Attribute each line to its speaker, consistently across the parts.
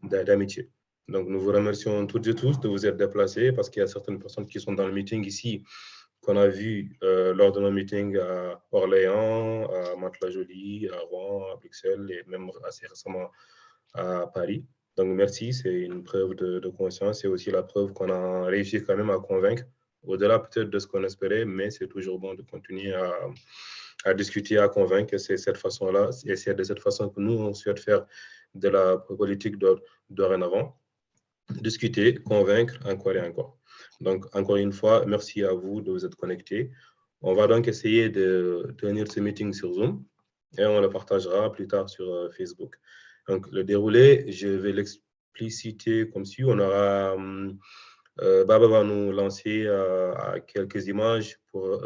Speaker 1: d'amitié. Donc, nous vous remercions toutes et tous de vous être déplacés parce qu'il y a certaines personnes qui sont dans le meeting ici qu'on a vu lors de nos meetings à Orléans, à Mantes-la-Jolie, à Rouen, à Bruxelles et même assez récemment à Paris. Donc, merci, c'est une preuve de conscience et aussi la preuve qu'on a réussi quand même à convaincre, au-delà peut-être de ce qu'on espérait, mais c'est toujours bon de continuer à discuter, à convaincre. C'est cette façon-là, et c'est de cette façon que nous, on souhaite faire de la politique dorénavant. Discuter, convaincre, encore et encore. Donc, encore une fois, merci à vous de vous être connectés. On va donc essayer de tenir ce meeting sur Zoom et on le partagera plus tard sur Facebook. Donc, le déroulé, je vais l'expliciter comme suit. On aura, Baba va nous lancer à quelques images pour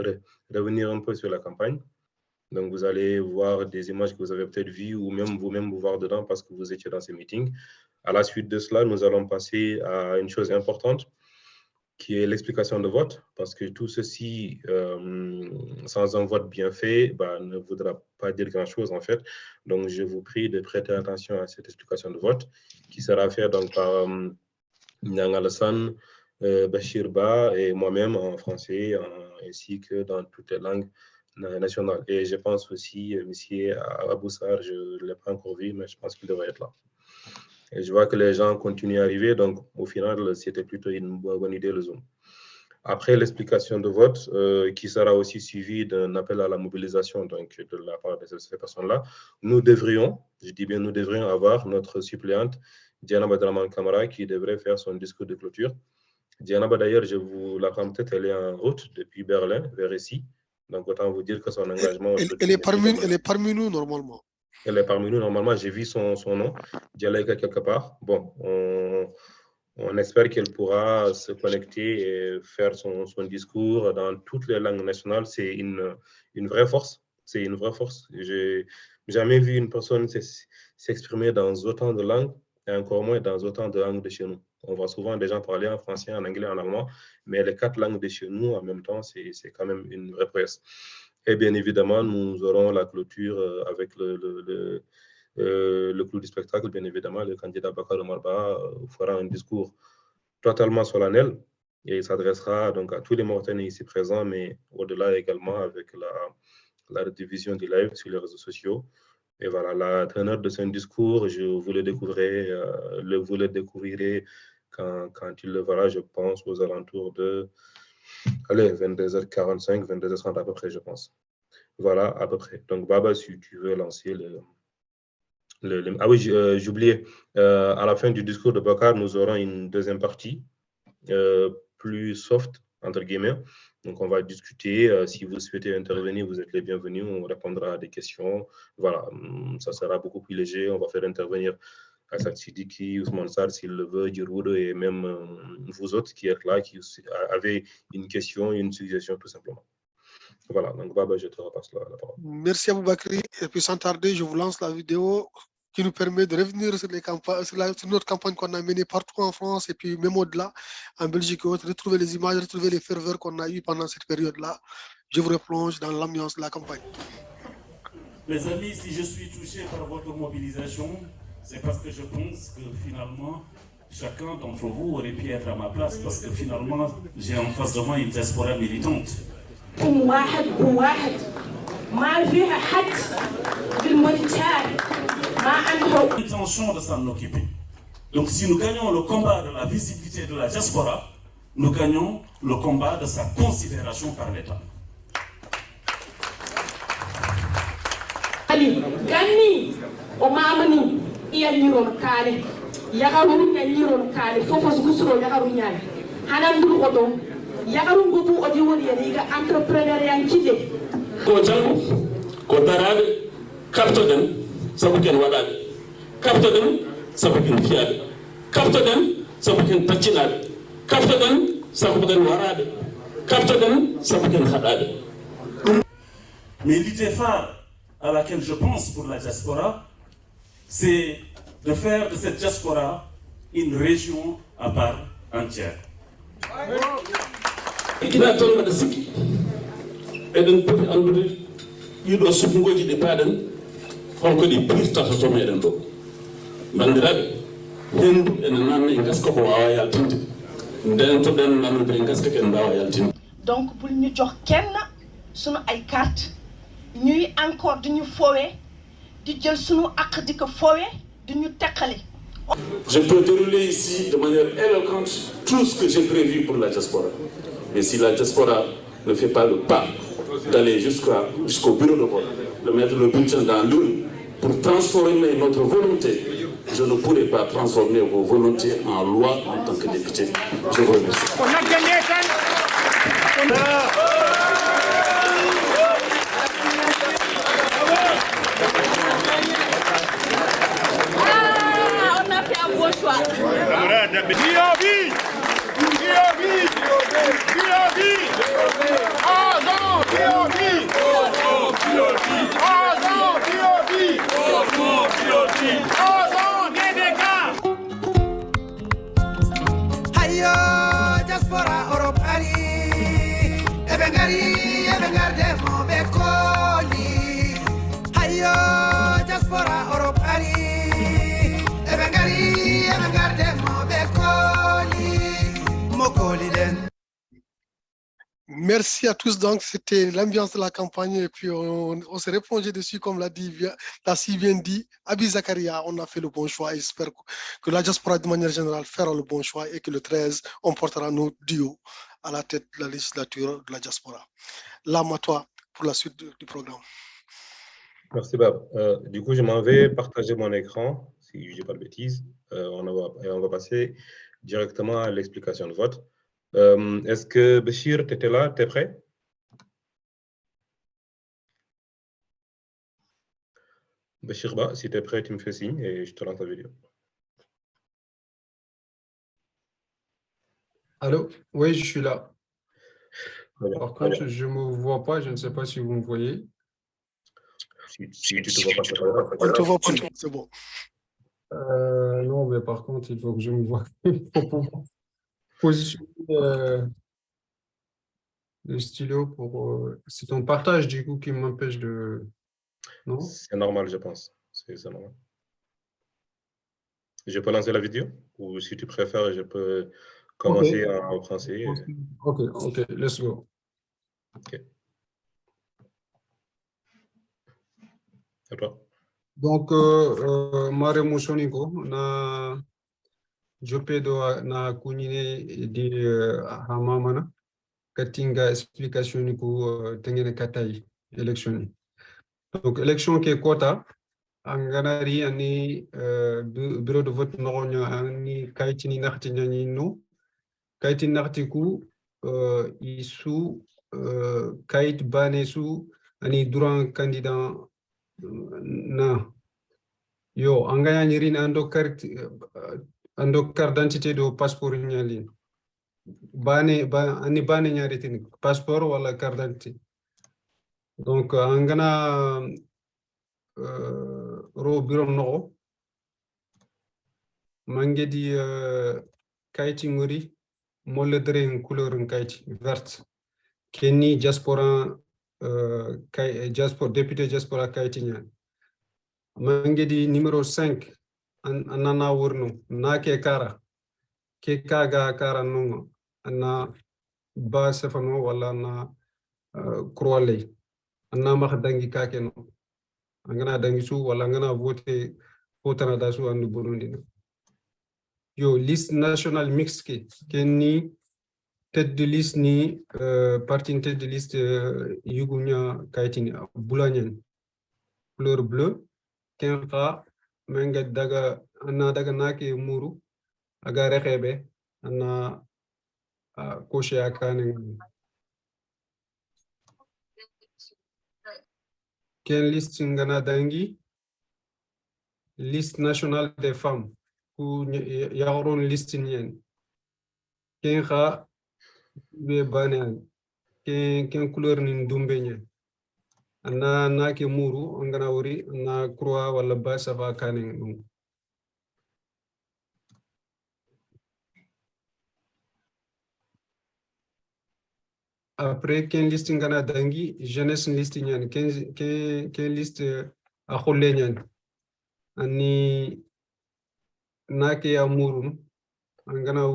Speaker 1: revenir un peu sur la campagne. Donc, vous allez voir des images que vous avez peut-être vues ou même vous-même vous voir dedans parce que vous étiez dans ces meetings. À la suite de cela, nous allons passer à une chose importante qui est l'explication de vote parce que tout ceci, sans un vote bien fait, ne voudra pas dire grand-chose en fait. Donc, je vous prie de prêter attention à cette explication de vote qui sera faite donc, par Nyang Alassane, Bachir Ba et moi-même en français ainsi que dans toutes les langues nationales. Et je pense aussi, M. Aboussar, je ne l'ai pas encore vu, mais je pense qu'il devrait être là. Et je vois que les gens continuent à arriver, donc au final, c'était plutôt une bonne idée le Zoom. Après l'explication de vote, qui sera aussi suivie d'un appel à la mobilisation donc, de la part de ces personnes-là, nous devrions, je dis bien nous devrions avoir notre suppléante, Diana Badraman Kamara, qui devrait faire son discours de clôture. Diana, d'ailleurs, je vous l'apprends peut-être, elle est en route depuis Berlin vers ici. Donc, autant vous dire que son engagement...
Speaker 2: Elle est parmi nous, normalement.
Speaker 1: Elle est parmi nous, normalement. J'ai vu son nom. Diallo quelque part. Bon, on espère qu'elle pourra se connecter et faire son discours dans toutes les langues nationales. C'est une vraie force. C'est une vraie force. J'ai jamais vu une personne s'exprimer dans autant de langues et encore moins dans autant de langues de chez nous. On voit souvent des gens parler en français, en anglais, en allemand, mais les 4 langues de chez nous, en même temps, c'est quand même une vraie prouesse. Et bien évidemment, nous aurons la clôture avec le clou du spectacle. Bien évidemment, le candidat Bakar Omarba fera un discours totalement solennel et il s'adressera donc à tous les Mauritaniens ici présents, mais au-delà également avec la rediffusion du live sur les réseaux sociaux. Et voilà, la teneur de son discours, vous le découvrirez quand il le verra, je pense, aux alentours de 22h45, 22h30 à peu près, je pense. Voilà, à peu près. Donc, Baba, si tu veux lancer Ah oui, j'oubliais. À la fin du discours de Bakar, nous aurons une deuxième partie, plus soft, entre guillemets. Donc, on va discuter. Si vous souhaitez intervenir, vous êtes les bienvenus. On répondra à des questions. Voilà, ça sera beaucoup plus léger. On va faire intervenir Assad Sidiki, Ousmane Sarr, s'il le veut, Giroud, et même vous autres qui êtes là, qui avez une question, une suggestion, tout simplement. Voilà, donc Baba, je te repasse la parole.
Speaker 2: Merci à Aboubakri. Et puis sans tarder, je vous lance la vidéo qui nous permet de revenir sur notre campagne qu'on a menée partout en France et puis même au-delà, en Belgique et autres, retrouver les images, retrouver les ferveurs qu'on a eues pendant cette période-là. Je vous replonge dans l'ambiance de la campagne.
Speaker 3: Mes amis, si je suis touché par votre mobilisation, c'est parce que je pense que finalement, chacun d'entre vous aurait pu être à ma place parce que finalement, j'ai en face de moi une diaspora militante. L'intention de s'en occuper. Donc si nous gagnons le combat de la visibilité de la diaspora, nous gagnons le combat de sa considération par l'État.
Speaker 4: Gani, Omamani, Ianiron Kale, Yagarun Yaniron Kale, Fofos Gusro Yagarunya, Hanandu Odo, Yagarun Gubu Odiwoni, entrepreneur Yankide.
Speaker 5: Kojan, Kotarade, Captain, Sabukan Wadad, Captain, Sabukan Fiad, Captain, Sabukan Tachinad, Captain, Sabukan Warad, Captain, Sabukan Hadad.
Speaker 3: Mais l'idée phare à laquelle je pense pour la diaspora, c'est de faire de cette diaspora une région à part entière.
Speaker 5: hindu en nan ngaska ko wawa yaltinde den to den nan be ngaska ken dawa yaltinde.
Speaker 4: Donc pour ñu jox kenn sunu ay carte ñuy encore di ñu fowé di jël sunu ak di ko fowé di ñu tekkale.
Speaker 5: Je peux dérouler ici de manière éloquente tout ce que j'ai prévu pour la diaspora. Mais si la diaspora ne fait pas le pas d'aller jusqu'au bureau de vote, de mettre le bulletin dans l'urne pour transformer notre volonté, je ne pourrai pas transformer vos volontés en loi en tant que député. Je vous remercie.
Speaker 6: On a gagné,
Speaker 4: On a fait un bon choix.
Speaker 7: Hayo diaspora Europe ali ebengarde mo be koli. Hayo diaspora Europe ali ebengarde mo be koli. Mo koli den.
Speaker 2: Merci à tous. Donc, c'était l'ambiance de la campagne et puis on s'est répondu dessus, comme l'a si bien dit Abi Zakaria. On a fait le bon choix. J'espère que la diaspora, de manière générale, fera le bon choix et que le 13, on portera nos duos à la tête de la législature de la diaspora. Là, à toi, pour la suite du programme.
Speaker 1: Merci, Bab. Du coup, je m'en vais partager mon écran, si je n'ai pas de bêtises. On va passer directement à l'explication de vote. Est-ce que Béchir, tu étais là? Tu es prêt? Béchir, si tu es prêt, tu me fais signe et je te lance la vidéo.
Speaker 8: Allô? Oui, je suis là.
Speaker 1: Bien,
Speaker 8: Par contre, je ne me vois pas. Je ne sais pas si vous me voyez.
Speaker 1: Si tu te vois pas, c'est pas grave.
Speaker 2: On te voit pas, c'est bon.
Speaker 8: Non, mais par contre, il faut que je me voie pour pouvoir positionner le stylo pour... C'est ton partage, du coup, qui m'empêche de... Non?
Speaker 1: C'est normal, je pense. C'est normal. Je peux lancer la vidéo? Ou si tu préfères, je peux commencer en français.
Speaker 8: Ok, let's go.
Speaker 1: Ok. À toi.
Speaker 8: Donc, mare musoniko na jopedo na kunine di hamamana katinga explication ko tengene katai election. Donc élection ke kota anganari ani bureau de vote nonya ani kaitini narti nyani no kaiti narti ku isu kait banesu ani durant candidat na yo angaya nyirin ando carte d'identité do passeport nyali bane nyari tin passeport wala carte d'identité. Donc angana ro bureau no mangedi kayti ngori molle dere couleur kayti verte kenni diaspora député diaspora kayti nyani mangedi numéro 5 anana wurno na ke kara ke kaga kara no ana ba sefano wala na croix anna makhdangi kake no angana dangi su wala angana voter fotana da su andu Burundi yo liste national mixte kenni tête de liste ni parti tête de liste yugunya kaytini bulanyen couleur bleu kenqa menga daga anna daga nake muru aga rexebe anna coché akane ken liste ngana dangi liste nationale des femmes ou yaron liste nyen ken kha be banen ken couleur ni ndumbe nyen anna nake muru ngana wori na croix wala basa va kanen après ken liste ngana dangi jeunesse liste nyen ken liste a kholle nyen ani nake ya murum angana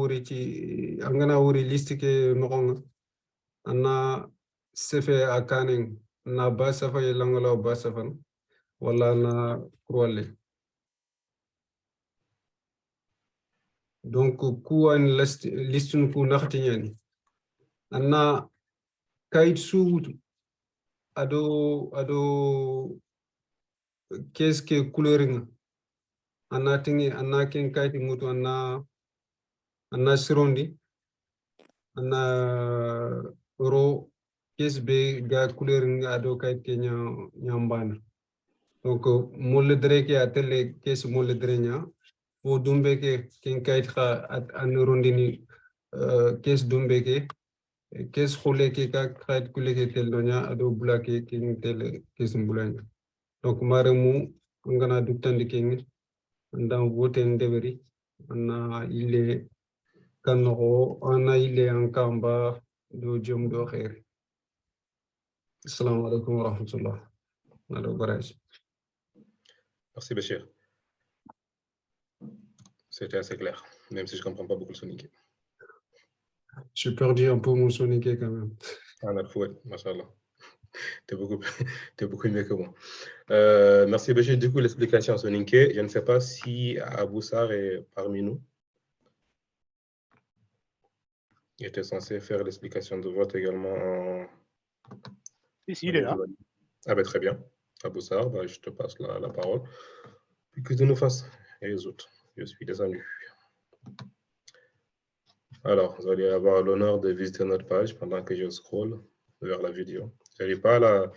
Speaker 8: wuri liste ke nokonga ana sefe akaning na basafa yelangala basafan wala na krole donc kuwan liste ku nakhti yani ana kayit suutu ado qu'est-ce que couleuring ana tingi ana ken kayit mutu ana sirondi ana ro qu'est-ce be ga couleuring ado kayit ke nyambana donc molle dre ke atelle qu'est-ce molle dre nya fo dumbe ke ken kayit kha an rondini qu'est-ce dumbe ke qu'est-ce khole ke ka kayit kule ke tel donya ado bula ke ken tel qu'est-ce bulanya donc maremu ngana duktandi ken ndan vote ndeberi ana ile kanoko ana ile ankamba do jom do khair. Assalamu alaikum wa rahmatullah.
Speaker 1: Merci Bachir. C'était assez clair, même si je ne comprends pas beaucoup le soniqué.
Speaker 8: J'ai perdu un peu mon soniqué quand même.
Speaker 1: Ah, ouais, machallah. T'es beaucoup mieux que moi. Merci Bachir. Du coup, l'explication soniqué, je ne sais pas si Abou Sarr est parmi nous. Il était censé faire l'explication de vote également en...
Speaker 6: Si, il est là.
Speaker 1: Ah ben très bien. Abou Sarr, je te passe la parole. Puis que de nous fasse et les autres. Je suis descendu. Alors, vous allez avoir l'honneur de visiter notre page pendant que je scrolle vers la vidéo. Je n'arrive pas à la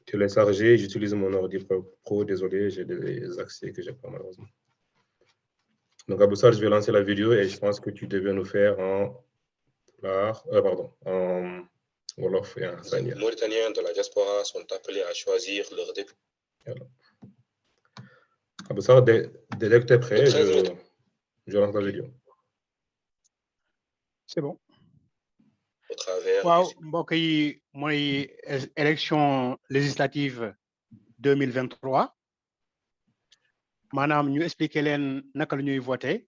Speaker 1: télécharger. J'utilise mon ordi pro. Désolé, j'ai des accès que je n'ai pas malheureusement. Donc, Abou Sarr, je vais lancer la vidéo et je pense que tu devais nous faire en Wolof et en Sanya. Les Mauritaniens de la diaspora sont appelés à choisir leur député. Abou Sarr, dès que tu es prêt, je lance la vidéo.
Speaker 6: C'est bon.
Speaker 1: Au travers.
Speaker 6: Waaw mbokk yi mooy élection législative 2023 maanaam ñu expliquer leen naka la ñuy voter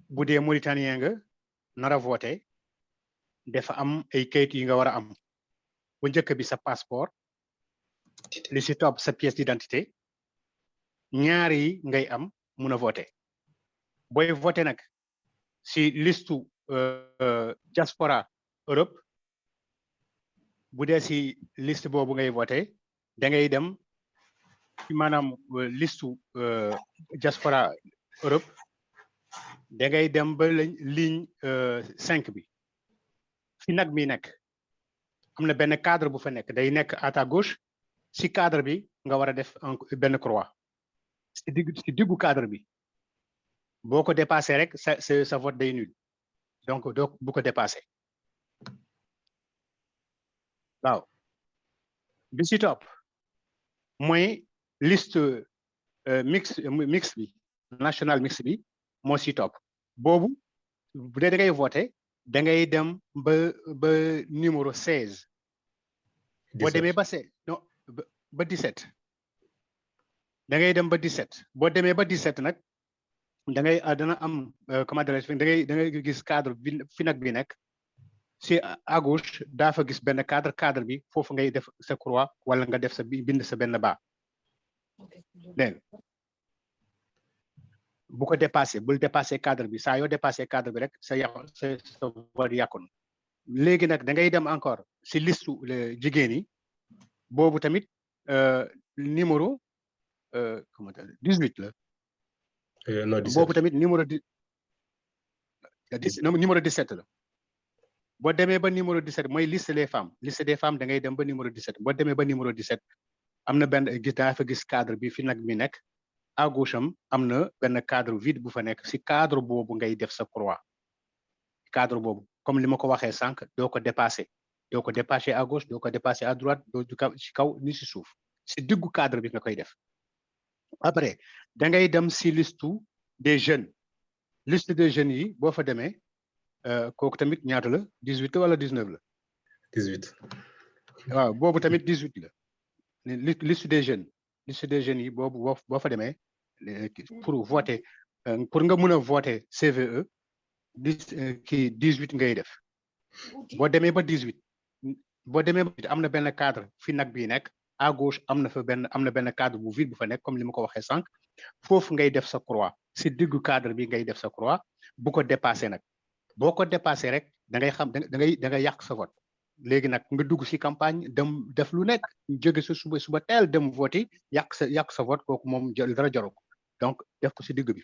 Speaker 6: bu dee Mauritanien nga nar a voter dafa am ay kayit yi nga war a am bu njëkk bi sa passeport li si topp sa pièce d'identité ñaar yi ngay am mun a voter booy voter nag si listu diaspora Europe bu dee si liste boobu ngay voter da ngay dem ci maanaam listu diaspora Europe da ngay dem ba ligne 5 bi fi nag mi nekk am na benn cadre bu fa nekk day nekk à ta gauche si cadre bi nga war a def benn croix si diggu cadre bi boo ko dépassé rek sa vote day nul donc bu ko dépassé waaw bi si topp mooy liste mix bi national mix bi moo si topp boobu bu dee da ngay voté da ngay dem ba numéro 16 boo demee ba ba 17 da ngay dem ba 17 boo demee ba 17 nag da ngay dana am comment dirais-je da ngay gis cadre fi nag bi nekk si à gauche daa fa gis benn cadre bi foofu ngay def sa croix wala nga def sa bind sa benn baa dégg bu ko bul dépassé cadre bi saa yoo dépassé cadre bi rek sa vote yàqoon léegi nag da ngay dem encore si listu jigéen yi boobu tamit numéro comment 18 la boobu tamit numéro 17 la boo demee ba numéro 17 mooy liste des femmes da ngay dem ba numéro 17 boo demee ba numéro 17 am na benn daa fa gis cadre bi fi nag mi nekk à gauche am na benn cadre vide bu fa nekk si cadre boobu ngay def sa croix cadre boobu comme li ma ko waxee sànq doo ko dépassé à gauche doo ko dépassé à droite doo ci kaw ni si suuf si diggu cadre bi nga koy def après da ngay dem si liste des jeunes yi boo fa demee kooku tamit ñaata la 18 wala 19 la
Speaker 1: 18
Speaker 6: waaw boobu tamit 18 la liste des jeunes yi boobu boo fa demee pour voter pour nga mën a voter CVE 18 ngay def boo demee ba 18 boo demee ba am na benn cadre fi nag bii nekk à gauche am na benn cadre bu vide bu fa nekk comme li ma ko waxee sànq foofu ngay def sa croix si diggu cadre bi ngay def sa croix bu ko dépassé nag boo ko dépassé rek da ngay xam da ngay yàq sa vote léegi nag nga dugg si campagne dem def lu nekk jóge sa suba teel dem vote yàq sa vote kooku moom dara jaru ko donc def ko si digg bi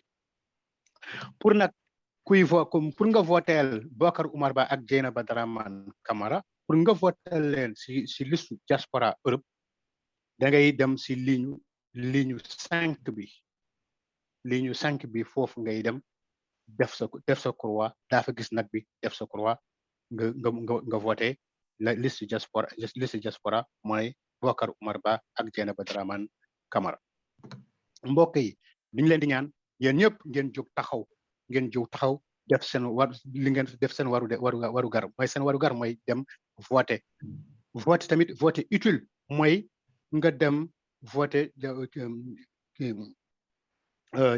Speaker 6: pour nag pour nga voteel Bocar Oumar Ba ak Dieynaba Dramane Camara pour nga voteel leen si liste diaspora Europe da ngay dem si ligne 5 bi foofu ngay dem def sa croix daa fa gis nag bi def sa croix nga voté la liste diaspora mooy Bocar Oumar Ba ak Dieynaba Dramane Camara mbokk yi ñu leen di ñaan yéen ñëpp ngeen jóg taxaw def seen waru gar mooy seen waru gar mooy dem voté tamit voté utile mooy nga dem voté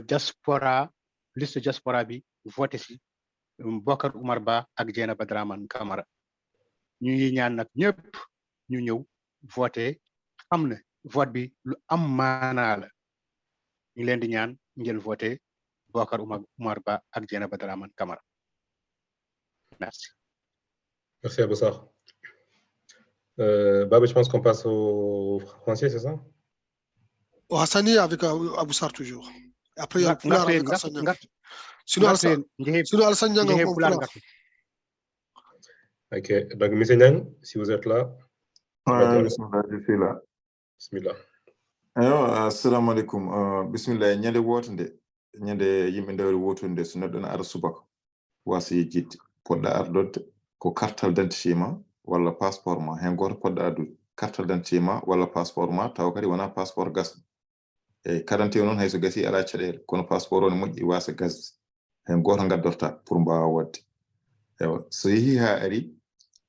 Speaker 6: diaspora liste diaspora bi voté si Bocar Oumar Ba ak Dieynaba Dramane Camara ñu ngi ñaan nag ñëpp ñu ñëw voté xam ne vote bi lu am maanaa la ñu leen di ñaan ngeen voté Bocar Oumar Ba ak Dieynaba Dramane Camara. Merci.
Speaker 1: Merci Abou Sarr. Babé, je pense qu'on passe au français, c'est ça?
Speaker 2: Au Hassani avec Abou Sarr toujours. Après, il y a le Poulard avec Alassane Niang. Sinon, Alassane Niang en Poulard.
Speaker 1: Ok, donc M. Niang, si vous êtes là.
Speaker 9: Bismillah, je suis là.
Speaker 1: Bismillah.
Speaker 9: Assalamu alaikum. Bismillah, ñande wotonde ñande yimɓe ndewri wotonde so neɗɗo ne ara subaka wasa yejjidde poɗɗa ardode ko kartal d'identité ma walla passeport ma hen goto poɗɗa addude kartal d'identité ma walla passeport ma taw kadi wona passeport gasɗo eyyi kadante noon hayso gasi ala caɗele kono passeport o ne moƴƴi wasa gasde hen goto gaddorta pour mbawa wadde ewa so yeehi ha ari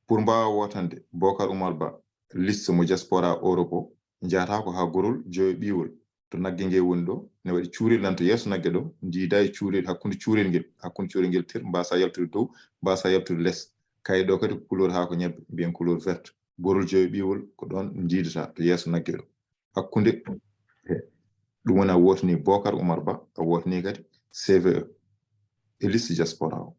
Speaker 9: pour mbawa wotande Bocar Oumar Ba liste mo diaspora Europe o jahata ko ha gorol joyi ɓiwol to nagge nge woni ɗo ne waɗi cuurel nan to yeeso nagge ɗo jiida e cuurel hakkunde cuurel ngel tir mbasa yaltude dow mbasa yaltude less kay ɗo kadi ko couleur ha ko ñebbe mbiyen couleur verte gorol joyi ɓiwol ko ɗon jiidata to yeeso nagge ɗo hakkunde ɗum woni a wotani Bocar Oumar Ba a wotani kadi CVE e liste diaspora o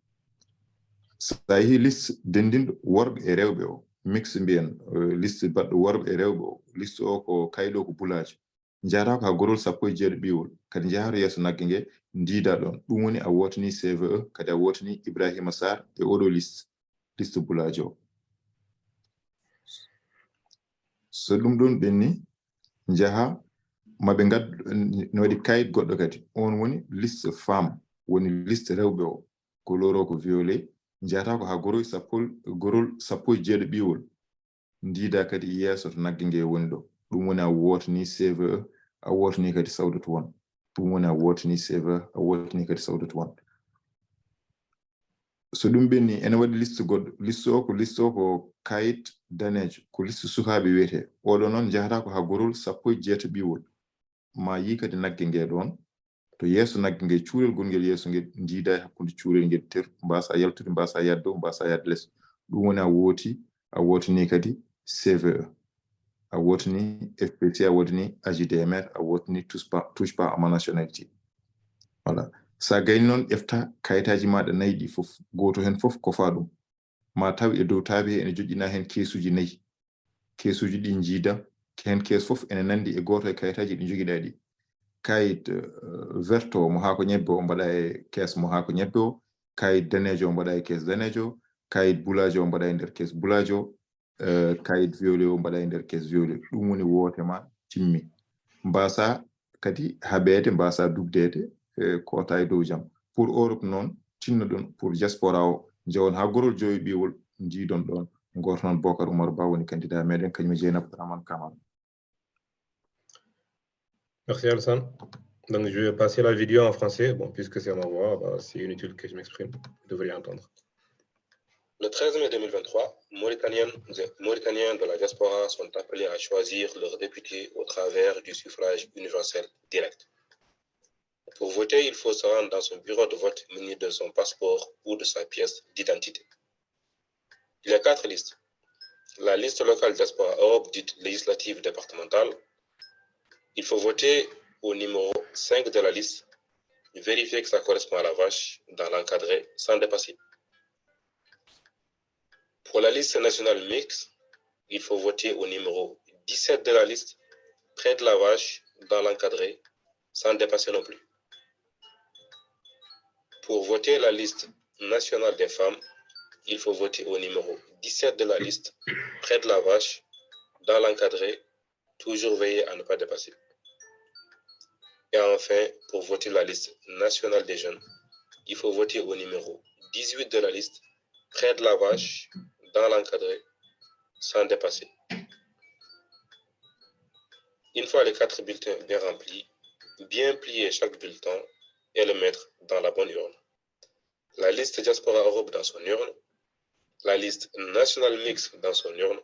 Speaker 9: so yeehi liste dendinɗo worɓe e rewɓe o mix mbiyen liste baɗɗo worɓe e rewɓe o liste o ko kayɗo ko bulaji jahata ko ha gorol 17 ɓiwol kadi jahata yeeso nagge nge ndiida ɗon ɗum woni a wotani CVE kadi a wotani Ibrahima Sarr e oɗo liste bulaji o so ɗum ɗon ɓenni jaha maɓe gaddu no waɗi kayit goɗɗo kadi on woni liste femme woni liste rewɓe o couleur o ko violet jahata ko ha gorol 17 ɓiwol ndiida kadi yeeso to nagge nge woni ɗo ɗum woni a wotani CVE a wotani kadi sawdatu won ɗum woni a wotani CVE a wotani kadi sawdatu won so ɗum ɓenni ene waɗi liste goɗɗo liste o ko kayit danejo ko liste sukaɓe wiyete oɗo noon jahata ko ha gorol 17 ɓiwol ma yi kadi nagge nge ɗon to yeeso nagge nge cuurel gongel yeeso ngel ndiida e hakkunde cuurel ngel tir mbasa yaltude mbasa yadde dow mbasa yadde less ɗum woni a wotani kadi CVE a wotani FPC a wotani AJDMR a wotani touche pas à ma nationalité voilà sa gayni noon ƴefta kayitaji maɗa nayyi ɗi fof goto hen fof kofa ɗum ma taw e dow taabi he ene joƴƴina hen keesuji 4 keesuji ɗi jiida hen kees fof ene nandi e goto e kayitaji ɗi joguiɗa ɗi kayit vert o mo haako ñebbe o mbaɗa e kees mo haako ñebbe o kayit danejo o mbaɗa e kees danejo kayit bulaji o mbaɗa e nder kees bulaji o kayit violet o mbaɗa e nder kees violet ɗum woni woote ma timmi mbasa kadi haɓede mbasa dugdede kota e dow jaam pour Europe noon tinno ɗon pour diaspora o jawon ha gorol joyi ɓiwol jiidon ɗon goto noon Bocar Oumar Ba woni candidat meɗen kañum Dieynaba Dramane Camara.
Speaker 1: Merci Alassane. Donc je vais passer la vidéo en français, bon, puisque c'est ma voix, c'est inutile que je m'exprime, vous devriez entendre. Le 13 mai 2023, Mauritaniens de la diaspora sont appelés à choisir leurs députés au travers du suffrage universel direct. Pour voter, il faut se rendre dans son bureau de vote muni de son passeport ou de sa pièce d'identité. Il y a 4 listes. La liste locale diaspora Europe dite législative départementale. Il faut voter au numéro 5 de la liste, vérifier que ça correspond à la vache dans l'encadré sans dépasser. Pour la liste nationale mixte, il faut voter au numéro 17 de la liste, près de la vache dans l'encadré sans dépasser non plus. Pour voter la liste nationale des femmes, il faut voter au numéro 17 de la liste, près de la vache, dans l'encadré, toujours veiller à ne pas dépasser. Et enfin, pour voter la liste nationale des jeunes, il faut voter au numéro 18 de la liste, près de la vache, dans l'encadré, sans dépasser. Une fois les 4 bulletins bien remplis, bien plier chaque bulletin et le mettre dans la bonne urne. La liste Diaspora Europe dans son urne, la liste nationale mixte dans son urne,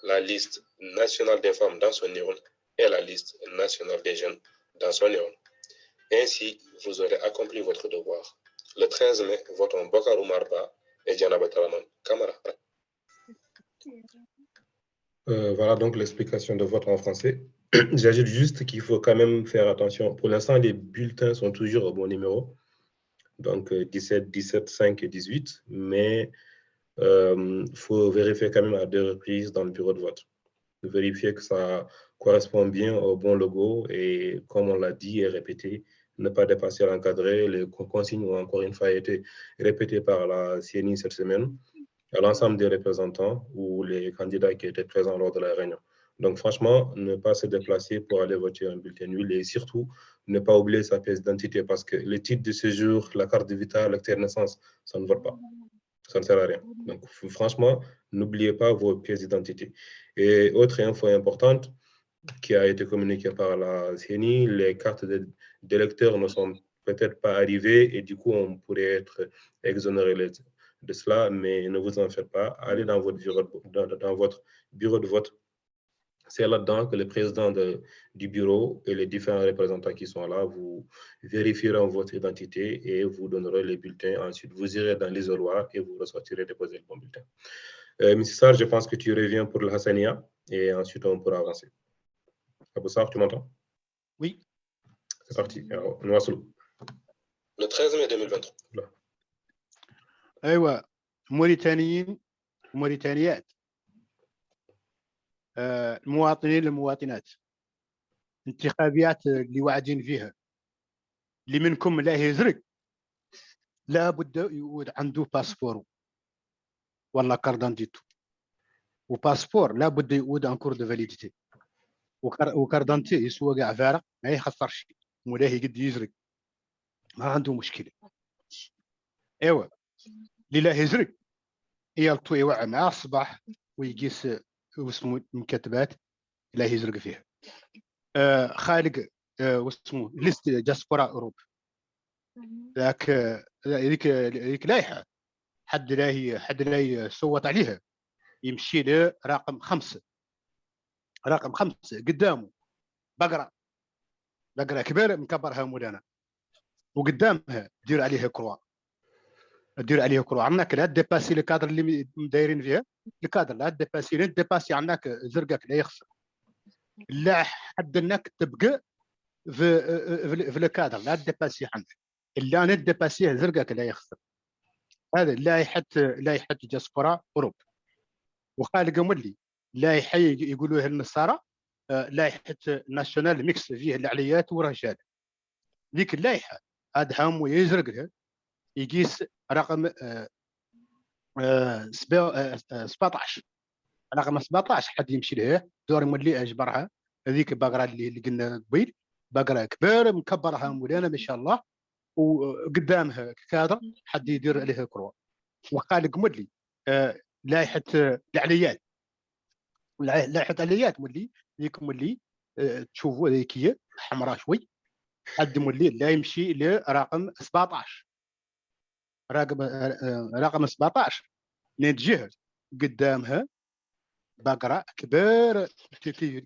Speaker 1: la liste nationale des femmes dans son urne et la liste nationale des jeunes dans son urne. Ainsi, vous aurez accompli votre devoir. Le 13 mai, votons Bokarou Marba et Djanaba Talaman Kamara. Voilà donc l'explication de vote en français. J'ajoute juste qu'il faut quand même faire attention. Pour l'instant, les bulletins sont toujours au bon numéro. Donc 17, 17, 5 et 18. Mais il faut vérifier quand même à 2 reprises dans le bureau de vote. Vérifier que ça correspond bien au bon logo et comme on l'a dit et répété, ne pas dépasser l'encadré. Les consignes ont encore une fois été répétées par la CNI cette semaine à l'ensemble des représentants ou les candidats qui étaient présents lors de la réunion. Donc franchement, ne pas se déplacer pour aller voter un bulletin nul et surtout ne pas oublier sa pièce d'identité parce que le titre de séjour, la carte de vitale, l'acte de naissance, ça ne vaut pas. Ça ne sert à rien. Donc, franchement, n'oubliez pas vos pièces d'identité. Et autre info importante qui a été communiquée par la CNI, les cartes d'électeurs ne sont peut-être pas arrivées et du coup, on pourrait être exonéré de cela, mais ne vous en faites pas. Allez dans votre bureau de vote. C'est là-dedans que le président du bureau et les différents représentants qui sont là, vous vérifieront votre identité et vous donnerez les bulletins. Ensuite, vous irez dans l'isoloir et vous ressortirez déposer le bon bulletin. M. Sarr, je pense que tu reviens pour le Hassania et ensuite on pourra avancer. Abou Sarr, tu m'entends?
Speaker 6: Oui.
Speaker 1: C'est parti. Alors, le 13 mai 2023.
Speaker 6: ايوه موريتانيين موريتانيات المواطنين المواطنات انتخابيات اللي واعدين فيها اللي منكم لا يزرق لابد يعود عنده باسبور ولا كاردانتيتو وباسبور لابد يعود ان كور دو فاليديتي وكاردانتي يسوى كاع فارق ما يخسرش مولاي قد يزرق ما عنده مشكله. ايوا اللي لا يزرق يالطو يوعى مع الصباح ويقيس واسمو المكتبات لا يزرق فيها. خالق واسمو ليست دياسبورا اوروب ذاك هذيك لايحه حد لا يصوت عليها يمشي لرقم 5 رقم 5 قدامه بقره كبيره مكبرها مولانا وقدامها دير عليها كروا عندك لا ديباسي الكادر اللي دايرين فيها الكادر لا ديباسي عندك زرقك لا يخسر لا حد انك تبقى في الكادر لا ديباسي عندك الا انا ديباسيه زرقك لا يخسر. هذا لائحه دياسبورا اوروب. وخالق مولي لائحه يقولوها النصارى لائحه ناسيونال ميكس فيه العليات ورجال. ذيك اللائحه هذا هم يزرق لها يقيس رقم 17 رقم 17 حد يمشي لها دور مولي اجبرها هذيك بقره اللي قلنا قبيل بقره كبيره مكبرها مولانا ما شاء الله وقدامها كادر حد يدير عليها كروه. وخالق مولي لائحه العليات مولي ذيك مولي تشوفوا ذيك حمراء شوي حد مولي لا يمشي لرقم 17 رقم 17 نتجه قدامها بقره كبيره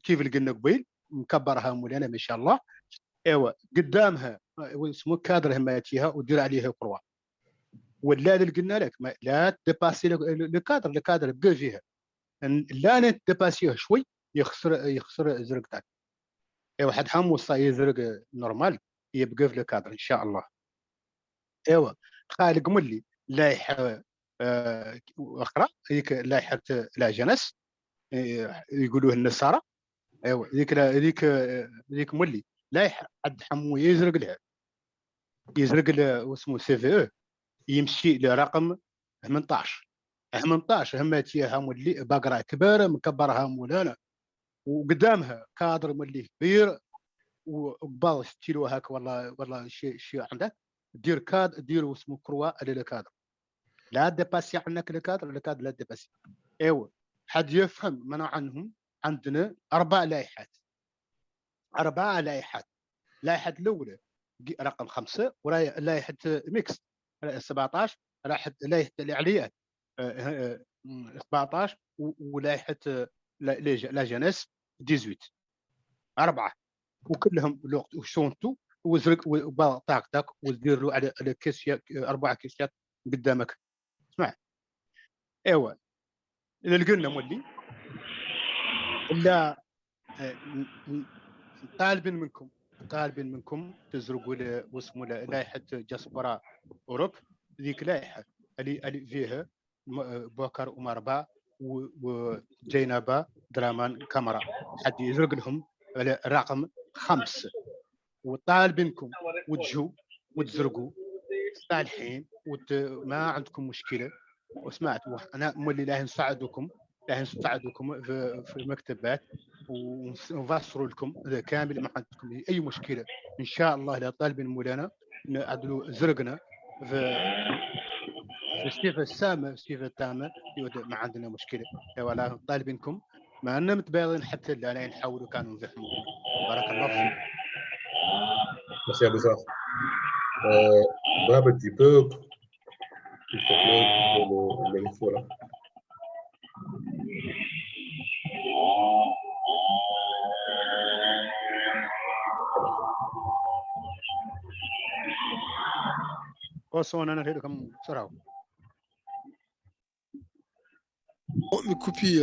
Speaker 6: كيف اللي قلنا قبيل مكبرها مولانا ما شاء الله ايوا قدامها اسمه كادر هماتيها ودير عليها كروه ولا اللي قلنا لك لا تباسي لو كادر بقى فيها لا نتباسيه شوي يخسر زرق تاعك ايوا حد حموص يزرق نورمال يبقى في الكادر ان شاء الله. ايوا خالق ملي لايحه اخرى هذيك لايحه لا جنس يقولوه النصارى. ايوا ذيك مولي لايحه حد حمو يزرق له واسمه سي في او يمشي لرقم 18 هماتيها مولي باقرا كبيره مكبرها مولانا وقدامها كادر مولي كبير وقبال تشيلو هاك والله شي عندك دير واسمه كروا على الكادر لا ديباسي عنك الكادر لا ديباسي. ايوا حد يفهم منع عنهم. عندنا 4 لايحات لائحه الاولى رقم 5 ولائحه ميكس 17 لائحه الاعليات 17 ولائحه لا جنس 18 4 وكلهم وشونتو وزرق وطاق ودير له على كيسيات 4 كيسيات قدامك. اسمع ايوا اللي قلنا مولي لا طالبين منكم تزرقوا له واسمه لائحه جاسبرا اوروب. ذيك لائحه اللي فيها بوكر ومربا وجينابا درامان كاميرا حد يزرق لهم رقم 5 وطالبينكم وتجوا وتزرقوا صالحين ما عندكم مشكله. وسمعت انا مولي لا نساعدكم في المكتبات ونفسروا لكم اذا كامل ما عندكم اي مشكله ان شاء الله. لا طالبين مولانا نعدلوا زرقنا في الصفه السامه الصفه التامه ما عندنا مشكله. ولا طالبينكم ما أننا متبايضين حتى لا نحاولوا كانوا نزحموا. بارك الله فيك.
Speaker 1: Merci à Boussard. Brab, tu peux, s'il te plaît, le micro là.
Speaker 6: وصونا أنا لكم سراو.
Speaker 2: Me copie.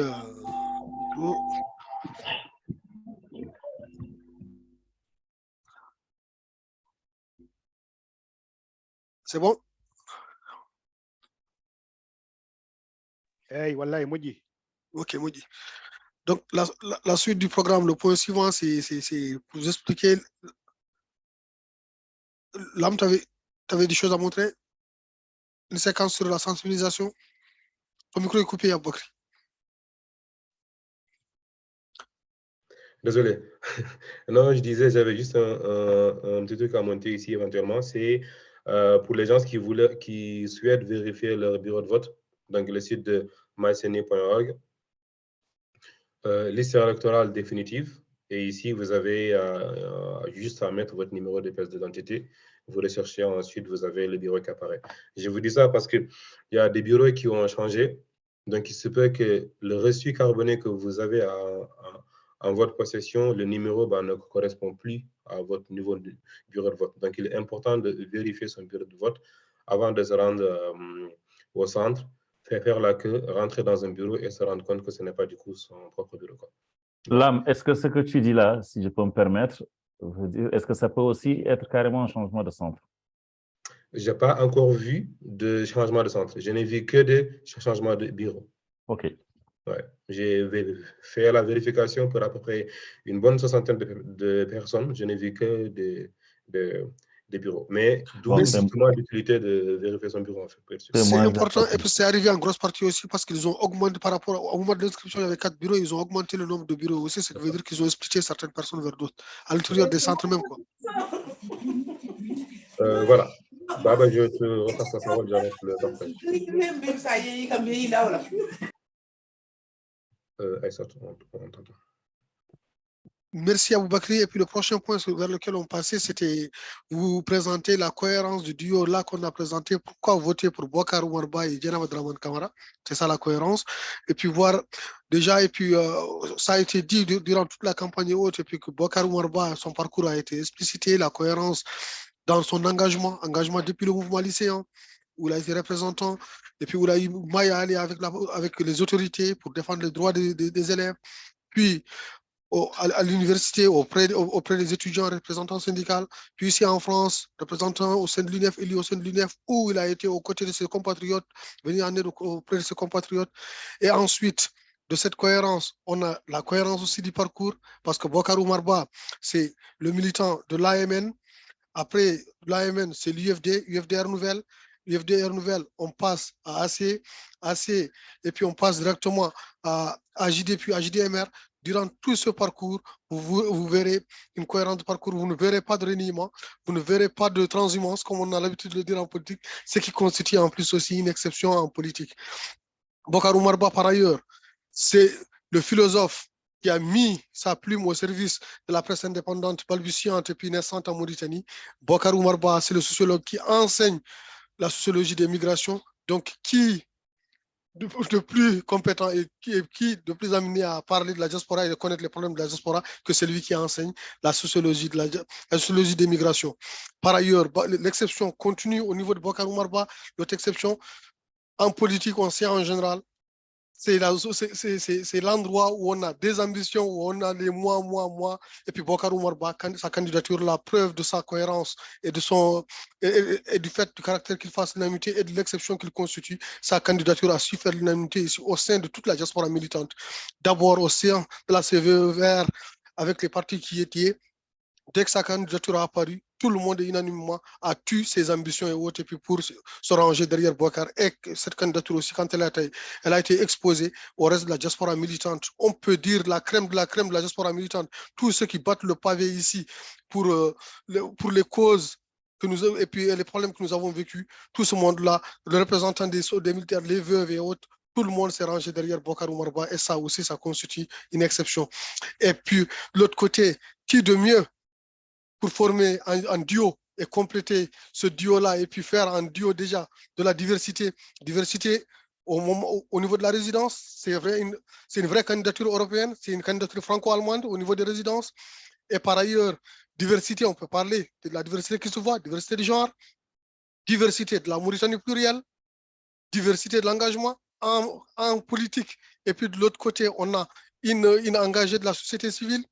Speaker 2: C'est bon?
Speaker 6: Hey, wallahi, Moudi.
Speaker 2: Ok, Moudi. Donc, la suite du programme, le point suivant, c'est pour vous expliquer. L'âme, tu avais des choses à montrer? Une séquence sur la sensibilisation? Ton micro est coupé, Aboukri.
Speaker 1: Désolé. Non, je disais, j'avais juste un petit truc à monter ici éventuellement. C'est pour les gens qui souhaitent vérifier leur bureau de vote, donc le site de mycne.org, liste électorale définitive. Et ici, vous avez juste à mettre votre numéro de pièce d'identité. Vous recherchez ensuite, vous avez le bureau qui apparaît. Je vous dis ça parce qu'il y a des bureaux qui ont changé. Donc, il se peut que le reçu carboné que vous avez en votre possession, le numéro ne correspond plus à votre niveau de bureau de vote. Donc, il est important de vérifier son bureau de vote avant de se rendre au centre, faire la queue, rentrer dans un bureau et se rendre compte que ce n'est pas du coup son propre bureau.
Speaker 10: Lam, est-ce que ce que tu dis là, si je peux me permettre, est-ce que ça peut aussi être carrément un changement de centre?
Speaker 1: Je n'ai pas encore vu de changement de centre. Je n'ai vu que des changements de bureau.
Speaker 10: OK.
Speaker 1: Ouais. J'ai fait la vérification pour à peu près une bonne soixantaine de personnes. Je n'ai vu que des bureaux. Mais d'où l'utilité de vérifier son bureau en fait.
Speaker 2: C'est important et puis c'est arrivé en grosse partie aussi parce qu'ils ont augmenté par rapport au moment de l'inscription, il y avait 4 bureaux, ils ont augmenté le nombre de bureaux aussi, ça veut dire qu'ils ont expliqué certaines personnes vers d'autres, à l'intérieur des centres même quoi.
Speaker 1: Voilà. Baba, je te repasse la parole, j'arrête le partage. Aïssa, on t'entend.
Speaker 2: Merci à Boubakri. Et puis le prochain point vers lequel on passait, c'était vous présenter la cohérence du duo là qu'on a présenté. Pourquoi voter pour Bokar Oumarba et Djenaba Dramane Kamara? C'est ça la cohérence. Et puis voir déjà, et puis ça a été dit durant toute la campagne haute, et puis que Bokar Oumarba, son parcours a été explicité, la cohérence dans son engagement depuis le mouvement lycéen, où il a été représentant, et puis où il a eu maille à aller avec les autorités pour défendre les droits des élèves. Puis à l'université, auprès des étudiants représentants syndicaux, puis ici en France, représentant au sein de l'UNEF, élu au sein de l'UNEF, où il a été aux côtés de ses compatriotes, venu en aide auprès de ses compatriotes. Et ensuite, de cette cohérence, on a la cohérence aussi du parcours, parce que Bokar Oumarba, c'est le militant de l'AMN. Après l'AMN, c'est l'UFD, UFDR Nouvelle. UFDR Nouvelle, on passe à AC, et puis on passe directement à JD, puis à JDMR. Durant tout ce parcours, vous verrez une cohérence de parcours, vous ne verrez pas de reniement, vous ne verrez pas de transhumance, comme on a l'habitude de le dire en politique, ce qui constitue en plus aussi une exception en politique. Bokar Oumarba, par ailleurs, c'est le philosophe qui a mis sa plume au service de la presse indépendante, balbutiante et puis naissante en Mauritanie. Bokar Oumarba, c'est le sociologue qui enseigne la sociologie des migrations, donc qui de plus compétent et qui de plus amené à parler de la diaspora et de connaître les problèmes de la diaspora que celui qui enseigne la sociologie des migrations. Par ailleurs, l'exception continue au niveau de Bokar Oumarba, l'autre exception en politique, on sait en général, c'est l'endroit où on a des ambitions, où on a les moi. Et puis Bokar Oumarba, sa candidature, la preuve de sa cohérence et, et du fait du caractère qu'il fasse l'unanimité et de l'exception qu'il constitue, sa candidature a su faire l'unanimité ici au sein de toute la diaspora militante. D'abord au sein de la CVER avec les partis qui étaient. Dès que sa candidature a apparu, tout le monde unanimement a tué ses ambitions et autres, et puis pour se ranger derrière Bokar. Et cette candidature aussi, quand elle a été exposée au reste de la diaspora militante, on peut dire la crème de la diaspora militante, tous ceux qui battent le pavé ici pour les causes que nous, et puis les problèmes que nous avons vécus, tout ce monde-là, le représentant des militaires, les veuves et autres, tout le monde s'est rangé derrière Bokar Oumarba, et ça aussi, ça constitue une exception. Et puis, de l'autre côté, qui de mieux pour former un duo et compléter ce duo-là et puis faire un duo déjà de la diversité. Diversité au niveau de la résidence, c'est une vraie candidature européenne, c'est une candidature franco-allemande au niveau des résidences. Et par ailleurs, diversité, on peut parler de la diversité qui se voit, diversité de genre, diversité de la Mauritanie plurielle, diversité de l'engagement en politique. Et puis de l'autre côté, on a une engagée de la société civile,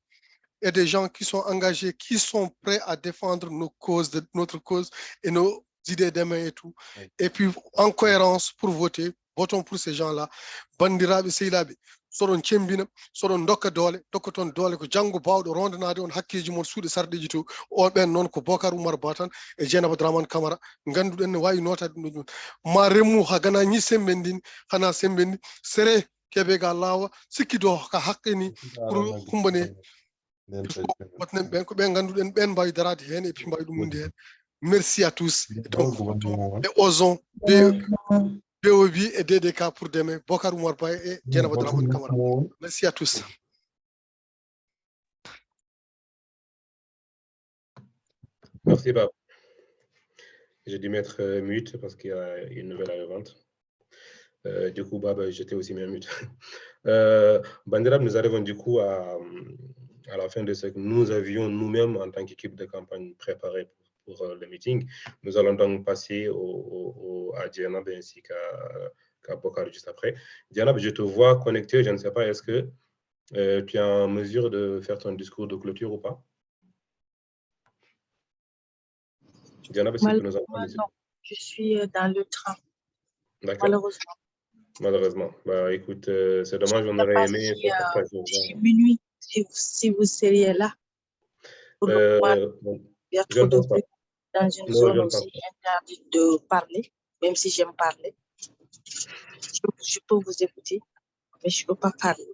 Speaker 2: et des gens qui sont engagés, qui sont prêts à défendre notre cause et nos idées demain et tout. Et puis, en cohérence, pour voter, votons pour ces gens-là. Bandiraɓe sehilaɓe, soɗon cembina, soɗon dokka dokkaton doole ko janngo bawɗo rondanade on hakkeji mon suuɗe sarɗeji to, on ɓen noon ko Bokar Oumarba tan e Dieynaba Dramane Camara, ganduɗen ne wawi notade ɗum ɗum. Ma remmu ha gana ñi sembendin, hana sembendi, sere keɓe ga laawa, sikki do ka haqqeni pour kumbane. Merci à tous. Et osons BOB et DDK pour demain. Bokar Oumarba et Dieynaba Dramane Camara. Merci à tous.
Speaker 1: Merci, Bab. J'ai dû mettre mute parce qu'il y a une nouvelle arrivante. Du coup, Bab, j'étais aussi mis mute. Bandirab, nous arrivons du coup à la fin de ce que nous avions nous-mêmes en tant qu'équipe de campagne préparée pour le meeting. Nous allons donc passer à Djenab ainsi qu'à Bokar juste après. Djenab, je te vois connecté, je ne sais pas, est-ce que tu es en mesure de faire ton discours de clôture ou pas? Djenab, si tu nous entends ici.
Speaker 11: Non, je suis dans le train.
Speaker 1: D'accord. Malheureusement. Bah, écoute, c'est dommage, on aurait aimé partager.
Speaker 11: Minuit, si vous seriez là. Pour il y a trop de bruit dans une zone aussi interdite de parler, même si j'aime parler. Je peux vous écouter, mais je ne peux pas parler.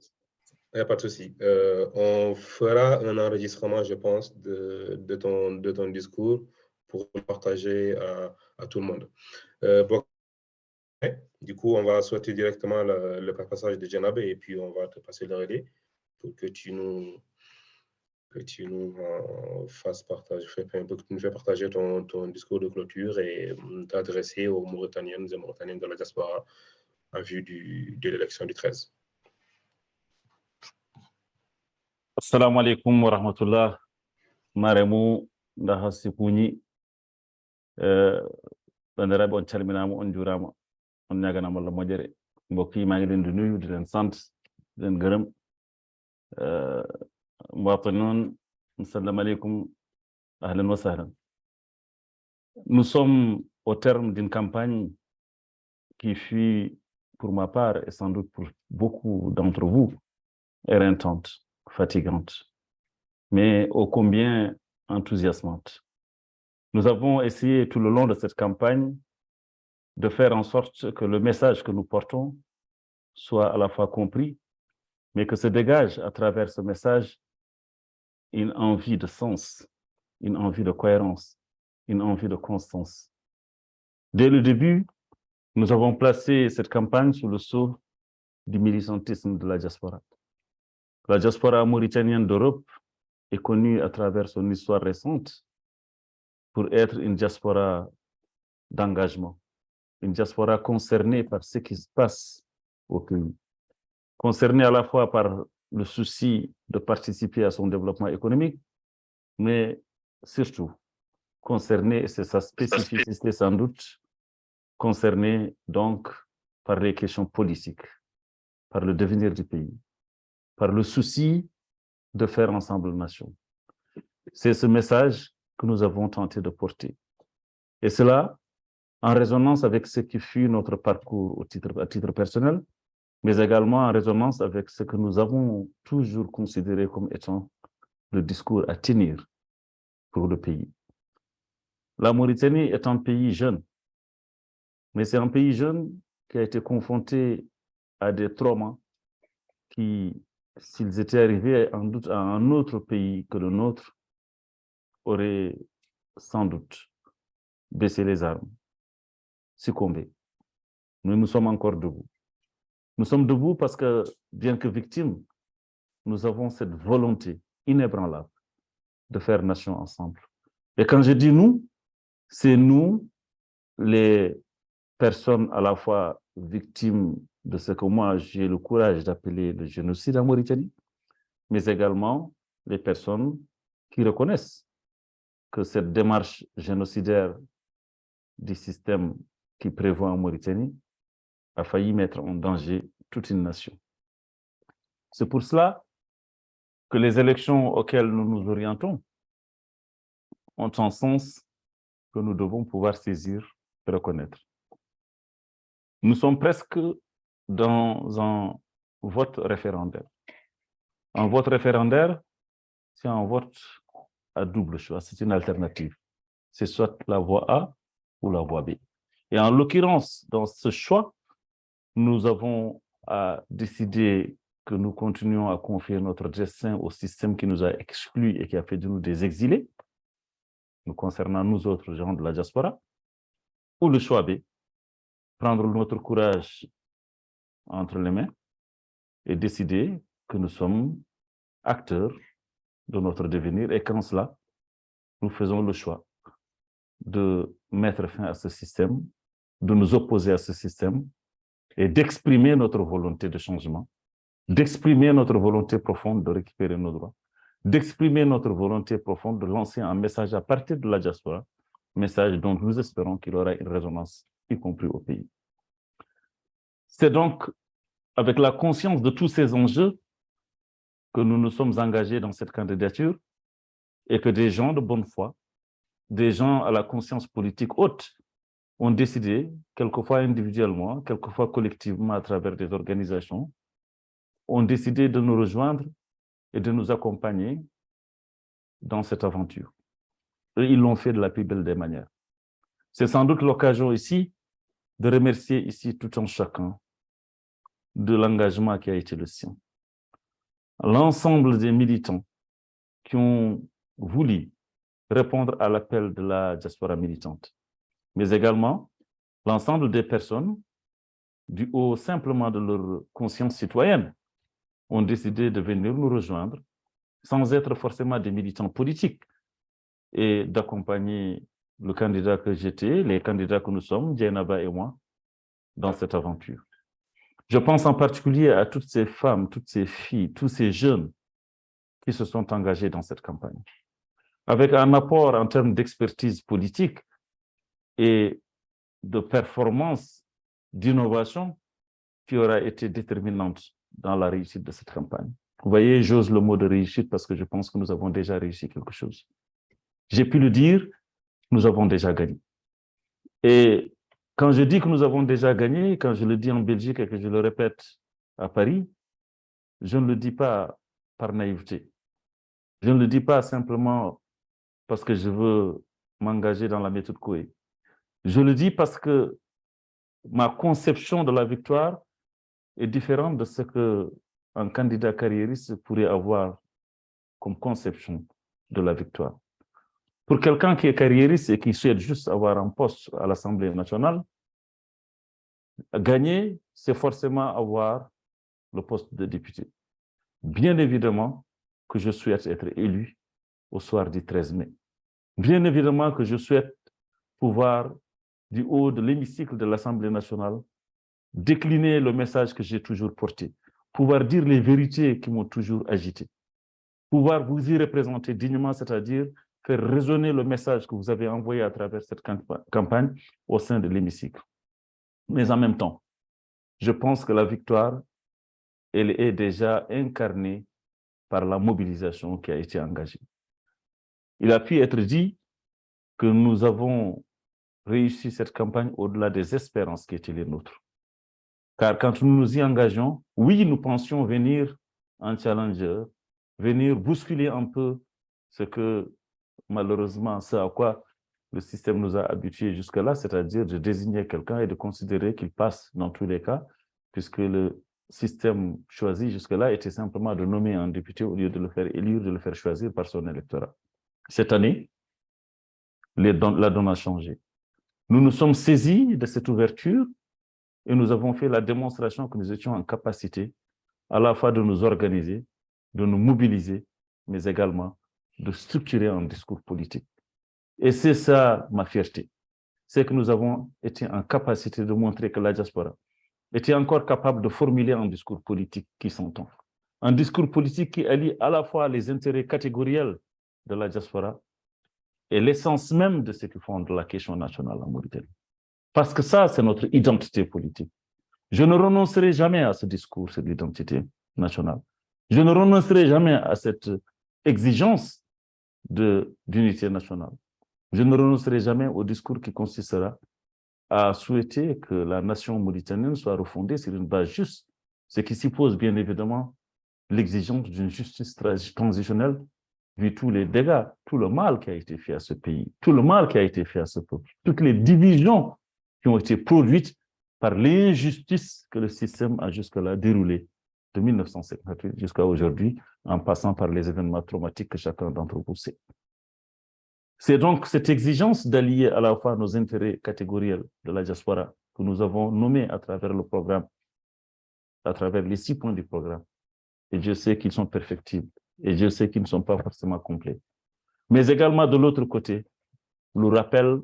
Speaker 1: Il n'y a pas de souci. On fera un enregistrement, je pense, de ton discours pour le partager à tout le monde. Bon, du coup, on va souhaiter directement le passage de Djenab et puis on va te passer le relais pour que tu nous que tu nous fasses partager, que tu nous fais partager ton discours de clôture et t'adresser aux Mauritaniennes et Mauritaniens de la diaspora en vue de l'élection du 13.
Speaker 10: Assalamu alaikum wa rahmatullah. Maremu ndaha sikuni bandiraɓe on calminama on jurama on ñaganama Allah moƴƴere mbokk yi maa ngi leen di nuyu di leen sant di leen gërëm muwatinoon assalamu alaikum ahlan wa sahlan. Nous sommes au terme d'une campagne qui fut pour ma part et sans doute pour beaucoup d'entre vous éreintante, fatigante, mais ô combien enthousiasmante. Nous avons essayé tout le long de cette campagne de faire en sorte que le message que nous portons soit à la fois compris, mais que se dégage à travers ce message une envie de sens, une envie de cohérence, une envie de constance. Dès le début, nous avons placé cette campagne sous le sceau du militantisme de la diaspora. La diaspora mauritanienne d'Europe est connue à travers son histoire récente pour être une diaspora d'engagement, une diaspora concernée par ce qui se passe au pays, concernée à la fois par le souci de participer à son développement économique, mais surtout concernée, et c'est sa spécificité sans doute, concernée donc par les questions politiques, par le devenir du pays, par le souci de faire ensemble nation. C'est ce message que nous avons tenté de porter. Et cela en résonance avec ce qui fut notre parcours à titre personnel, mais également en résonance avec ce que nous avons toujours considéré comme étant le discours à tenir pour le pays. La Mauritanie est un pays jeune, mais c'est un pays jeune qui a été confronté à des traumas qui, s'ils étaient arrivés en doute à un autre pays que le nôtre, auraient sans doute baissé les armes, succombé. Nous sommes encore debout. Nous sommes debout parce que, bien que victimes, nous avons cette volonté inébranlable de faire nation ensemble. Et quand je dis nous, c'est nous, les personnes à la fois victimes de ce que moi j'ai le courage d'appeler le génocide en Mauritanie, mais également les personnes qui reconnaissent que cette démarche génocidaire du système qui prévoit en Mauritanie a failli mettre en danger toute une nation. C'est pour cela que les élections auxquelles nous nous orientons ont un sens que nous devons pouvoir saisir et reconnaître. Nous sommes presque dans un vote référendaire. Un vote référendaire, c'est un vote à double choix, c'est une alternative. C'est soit la voie A ou la voie B. Et en l'occurrence, dans ce choix, nous avons décidé que nous continuons à confier notre destin au système qui nous a exclus et qui a fait de nous des exilés, nous concernant nous autres gens de la diaspora, ou le choix B, prendre notre courage entre les mains et décider que nous sommes acteurs de notre devenir et qu'en cela, nous faisons le choix de mettre fin à ce système, de nous opposer à ce système et d'exprimer notre volonté de changement, d'exprimer notre volonté profonde de récupérer nos droits, d'exprimer notre volonté profonde de lancer un message à partir de la diaspora, message dont nous espérons qu'il aura une résonance, y compris au pays. C'est donc avec la conscience de tous ces enjeux que nous nous sommes engagés dans cette candidature et que des gens de bonne foi, des gens à la conscience politique haute ont décidé, quelquefois individuellement, quelquefois collectivement à travers des organisations, ont décidé de nous rejoindre et de nous accompagner dans cette aventure. Et ils l'ont fait de la plus belle des manières. C'est sans doute l'occasion ici de remercier ici tout un chacun de l'engagement qui a été le sien. L'ensemble des militants qui ont voulu répondre à l'appel de la diaspora militante, mais également l'ensemble des personnes, du haut simplement de leur conscience citoyenne, ont décidé de venir nous rejoindre sans être forcément des militants politiques, et d'accompagner le candidat que j'étais, les candidats que nous sommes, Dieynaba et moi, dans cette aventure. Je pense en particulier à toutes ces femmes, toutes ces filles, tous ces jeunes qui se sont engagés dans cette campagne, avec un apport en termes d'expertise politique et de performance, d'innovation qui aura été déterminante dans la réussite de cette campagne. Vous voyez, j'ose le mot de réussite parce que je pense que nous avons déjà réussi quelque chose. J'ai pu le dire, nous avons déjà gagné. Et quand je dis que nous avons déjà gagné, quand je le dis en Belgique et que je le répète à Paris, je ne le dis pas par naïveté. Je ne le dis pas simplement parce que je veux m'engager dans la méthode Coué. Je le dis parce que ma conception de la victoire est différente de ce qu'un candidat carriériste pourrait avoir comme conception de la victoire. Pour quelqu'un qui est carriériste et qui souhaite juste avoir un poste à l'Assemblée nationale, gagner, c'est forcément avoir le poste de député. Bien évidemment que je souhaite être élu au soir du 13 mai. Bien évidemment que je souhaite pouvoir, du haut de l'hémicycle de l'Assemblée nationale, décliner le message que j'ai toujours porté, pouvoir dire les vérités qui m'ont toujours agité, pouvoir vous y représenter dignement, c'est-à-dire faire résonner le message que vous avez envoyé à travers cette campagne au sein de l'hémicycle. Mais en même temps, je pense que la victoire, elle est déjà incarnée par la mobilisation qui a été engagée. Il a pu être dit que nous avons réussi cette campagne au-delà des espérances qui étaient les nôtres. Car quand nous nous y engageons, oui, nous pensions venir en challenger, venir bousculer un peu ce que, malheureusement, ce à quoi le système nous a habitués jusque-là, c'est-à-dire de désigner quelqu'un et de considérer qu'il passe dans tous les cas, puisque le système choisi jusque-là était simplement de nommer un député au lieu de le faire élire, de le faire choisir par son électorat. Cette année, la donne a changé. Nous nous sommes saisis de cette ouverture et nous avons fait la démonstration que nous étions en capacité à la fois de nous organiser, de nous mobiliser, mais également de structurer un discours politique. Et c'est ça ma fierté. C'est que nous avons été en capacité de montrer que la diaspora était encore capable de formuler un discours politique qui s'entend. Un discours politique qui allie à la fois les intérêts catégoriels de la diaspora et l'essence même de ce qui fonde la question nationale en Mauritanie. Parce que ça, c'est notre identité politique. Je ne renoncerai jamais à ce discours sur l'identité nationale. Je ne renoncerai jamais à cette exigence d'unité nationale. Je ne renoncerai jamais au discours qui consistera à souhaiter que la nation mauritanienne soit refondée sur une base juste, ce qui suppose bien évidemment l'exigence d'une justice transitionnelle, vu tous les dégâts, tout le mal qui a été fait à ce pays, tout le mal qui a été fait à ce peuple, toutes les divisions qui ont été produites par l'injustice que le système a jusque-là déroulée de 1958 jusqu'à aujourd'hui, en passant par les événements traumatiques que chacun d'entre vous sait. C'est donc cette exigence d'allier à la fois nos intérêts catégoriels de la diaspora que nous avons nommés à travers le programme, à travers les 6 points du programme. Et Dieu sait qu'ils sont perfectibles et Dieu sait qu'ils ne sont pas forcément complets. Mais également de l'autre côté, le rappel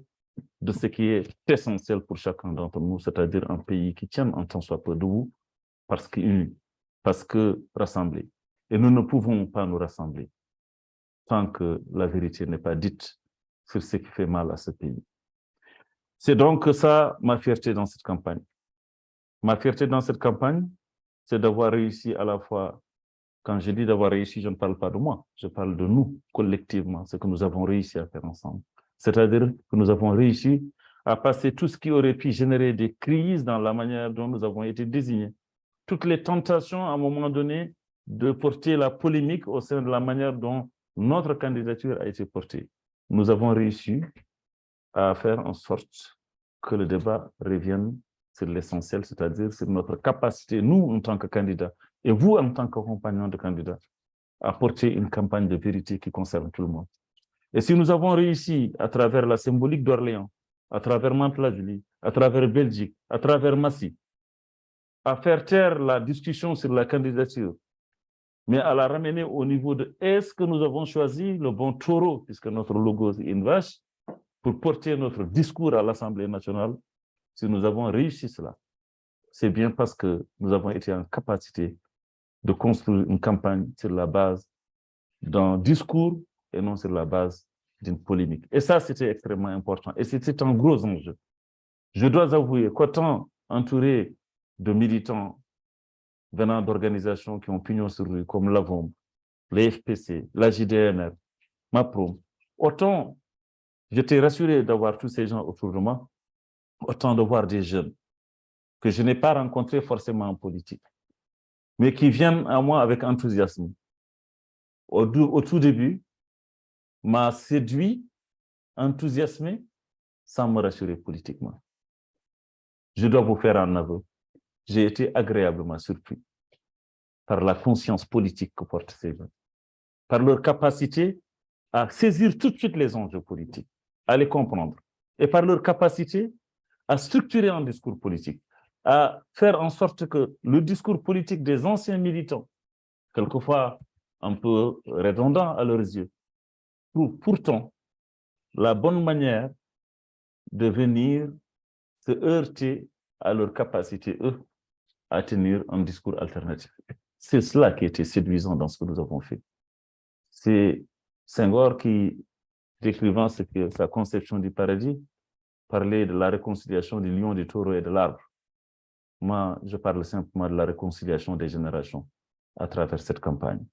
Speaker 10: de ce qui est essentiel pour chacun d'entre nous, c'est-à-dire un pays qui tient en tant soit peu debout parce que rassemblés. Et nous ne pouvons pas nous rassembler tant que la vérité n'est pas dite sur ce qui fait mal à ce pays. C'est donc ça ma fierté dans cette campagne. Ma fierté dans cette campagne, c'est d'avoir réussi à la fois, quand je dis d'avoir réussi, je ne parle pas de moi, je parle de nous, collectivement, ce que nous avons réussi à faire ensemble. C'est-à-dire que nous avons réussi à passer tout ce qui aurait pu générer des crises dans la manière dont nous avons été désignés. Toutes les tentations, à un moment donné, de porter la polémique au sein de la manière dont notre candidature a été portée. Nous avons réussi à faire en sorte que le débat revienne sur l'essentiel, c'est-à-dire sur notre capacité, nous en tant que candidats, et vous en tant qu'accompagnants de candidats, à porter une campagne de vérité qui concerne tout le monde. Et si nous avons réussi, à travers la symbolique d'Orléans, à travers Mantes-la-Jolie, à travers Belgique, à travers Massy, à faire taire la discussion sur la candidature mais à la ramener au niveau de est-ce que nous avons choisi le bon taureau, puisque notre logo est une vache, pour porter notre discours à l'Assemblée nationale. Si nous avons réussi cela, c'est bien parce que nous avons été en capacité de construire une campagne sur la base d'un discours et non sur la base d'une polémique. Et ça, c'était extrêmement important. Et c'était un gros enjeu. Je dois avouer qu'autant entouré de militants venant d'organisations qui ont pignon sur rue, comme l'AVOM, les FPC, la JDNR, MAPROM, autant j'étais rassuré d'avoir tous ces gens autour de moi, autant de voir des jeunes que je n'ai pas rencontrés forcément en politique, mais qui viennent à moi avec enthousiasme. Au tout début, m'a séduit, enthousiasmé, sans me rassurer politiquement. Je dois vous faire un aveu. J'ai été agréablement surpris par la conscience politique que portent ces gens, par leur capacité à saisir tout de suite les enjeux politiques, à les comprendre, et par leur capacité à structurer un discours politique, à faire en sorte que le discours politique des anciens militants, quelquefois un peu redondant à leurs yeux, trouve pourtant la bonne manière de venir se heurter à leur capacité, eux, à tenir un discours alternatif. C'est cela qui était séduisant dans ce que nous avons fait. C'est Senghor qui, décrivant sa conception du paradis, parlait de la réconciliation du lion, du taureau et de l'arbre. Moi, je parle simplement de la réconciliation des générations à travers cette campagne.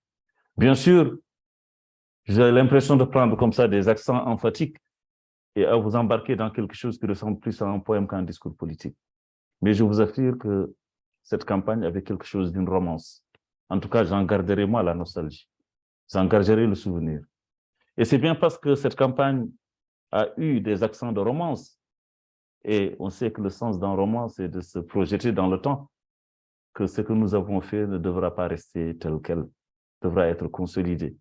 Speaker 10: Bien sûr, j'ai l'impression de prendre comme ça des accents emphatiques et à vous embarquer dans quelque chose qui ressemble plus à un poème qu'à un discours politique. Mais je vous affirme que cette campagne avait quelque chose d'une romance. En tout cas, j'en garderai moi la nostalgie. J'en garderai le souvenir. Et c'est bien parce que cette campagne a eu des accents de romance, et on sait que le sens d'un roman, c'est de se projeter dans le temps, que ce que nous avons fait ne devra pas rester tel quel, devra être consolidé,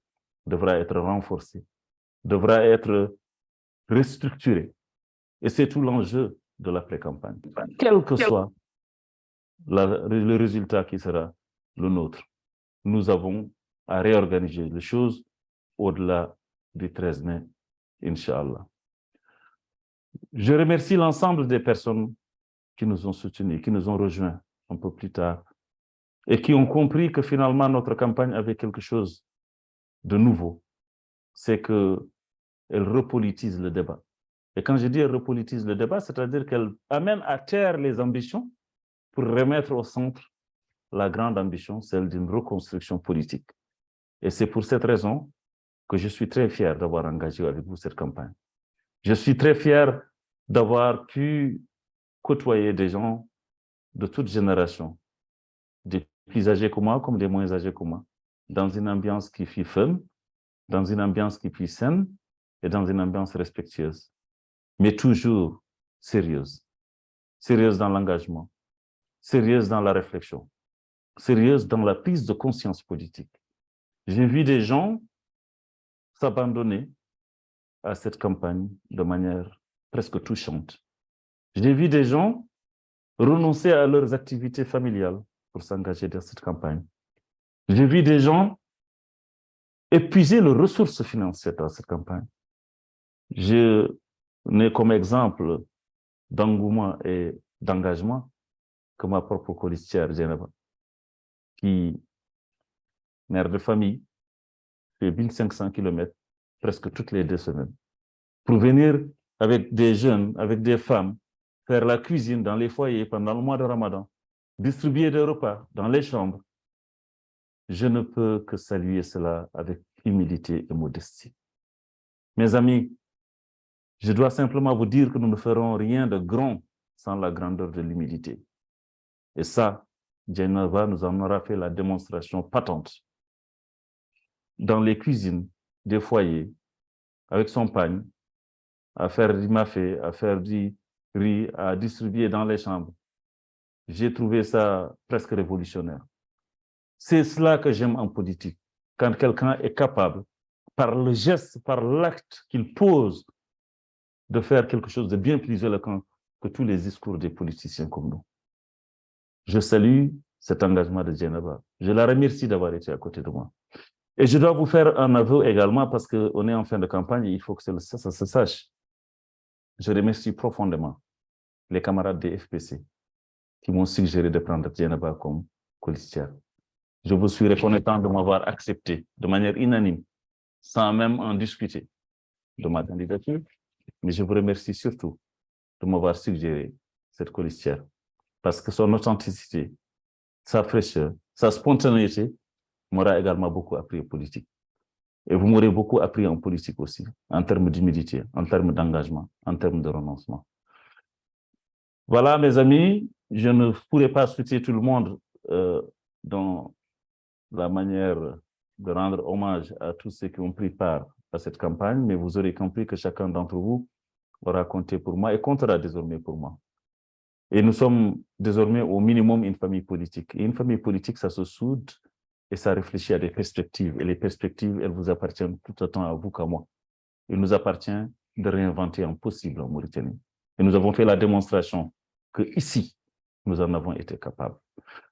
Speaker 10: devra être renforcé, devra être restructuré. Et c'est tout l'enjeu de l'après-campagne. Quel que soit le résultat qui sera le nôtre, nous avons à réorganiser les choses au-delà du 13 mai, Inch'Allah. Je remercie l'ensemble des personnes qui nous ont soutenus, qui nous ont rejoints un peu plus tard et qui ont compris que finalement notre campagne avait quelque chose de nouveau. C'est qu'elle repolitise le débat. Et quand je dis elle repolitise le débat, c'est-à-dire qu'elle amène à terre les ambitions pour remettre au centre la grande ambition, celle d'une reconstruction politique. Et c'est pour cette raison que je suis très fier d'avoir engagé avec vous cette campagne. Je suis très fier d'avoir pu côtoyer des gens de toute génération, des plus âgés que moi comme des moins âgés que moi, dans une ambiance qui fut fun, dans une ambiance qui fut saine et dans une ambiance respectueuse, mais toujours sérieuse. Sérieuse dans l'engagement, sérieuse dans la réflexion, sérieuse dans la prise de conscience politique. J'ai vu des gens s'abandonner à cette campagne de manière presque touchante. J'ai vu des gens renoncer à leurs activités familiales pour s'engager dans cette campagne. J'ai vu des gens épuiser leurs ressources financières dans cette campagne. Je n'ai comme exemple d'engouement et d'engagement que ma propre colistière Geneva, qui, mère de famille, fait 1500 km presque toutes les 2 semaines, pour venir avec des jeunes, avec des femmes, faire la cuisine dans les foyers pendant le mois de Ramadan, distribuer des repas dans les chambres. Je ne peux que saluer cela avec humilité et modestie. Mes amis, je dois simplement vous dire que nous ne ferons rien de grand sans la grandeur de l'humilité. Et ça, Geneva nous en aura fait la démonstration patente. Dans les cuisines des foyers, avec son pagne, à faire du mafé, à faire du riz, à distribuer dans les chambres. J'ai trouvé ça presque révolutionnaire. C'est cela que j'aime en politique, quand quelqu'un est capable, par le geste, par l'acte qu'il pose, de faire quelque chose de bien plus éloquent que tous les discours des politiciens comme nous. Je salue cet engagement de Djeneba. Je la remercie d'avoir été à côté de moi. Et je dois vous faire un aveu également parce qu'on est en fin de campagne et il faut que ça se sache. Je remercie profondément les camarades des FPC qui m'ont suggéré de prendre Djeneba comme colistière. Je vous suis reconnaissant de m'avoir accepté de manière unanime, sans même en discuter, de ma candidature. Mais je vous remercie surtout de m'avoir suggéré cette colistière parce que son authenticité, sa fraîcheur, sa spontanéité m'aura également beaucoup appris en politique. Et vous m'aurez beaucoup appris en politique aussi, en termes d'humilité, en termes d'engagement, en termes de renoncement. Voilà, mes amis, je ne pourrais pas souhaiter tout le monde dans la manière de rendre hommage à tous ceux qui ont pris part à cette campagne, mais vous aurez compris que chacun d'entre vous aura compté pour moi et comptera désormais pour moi. Et nous sommes désormais au minimum une famille politique. Et une famille politique, ça se soude et ça réfléchit à des perspectives. Et les perspectives, elles vous appartiennent tout autant à vous qu'à moi. Il nous appartient de réinventer un possible en Mauritanie. Et nous avons fait la démonstration qu'ici, nous en avons été capables.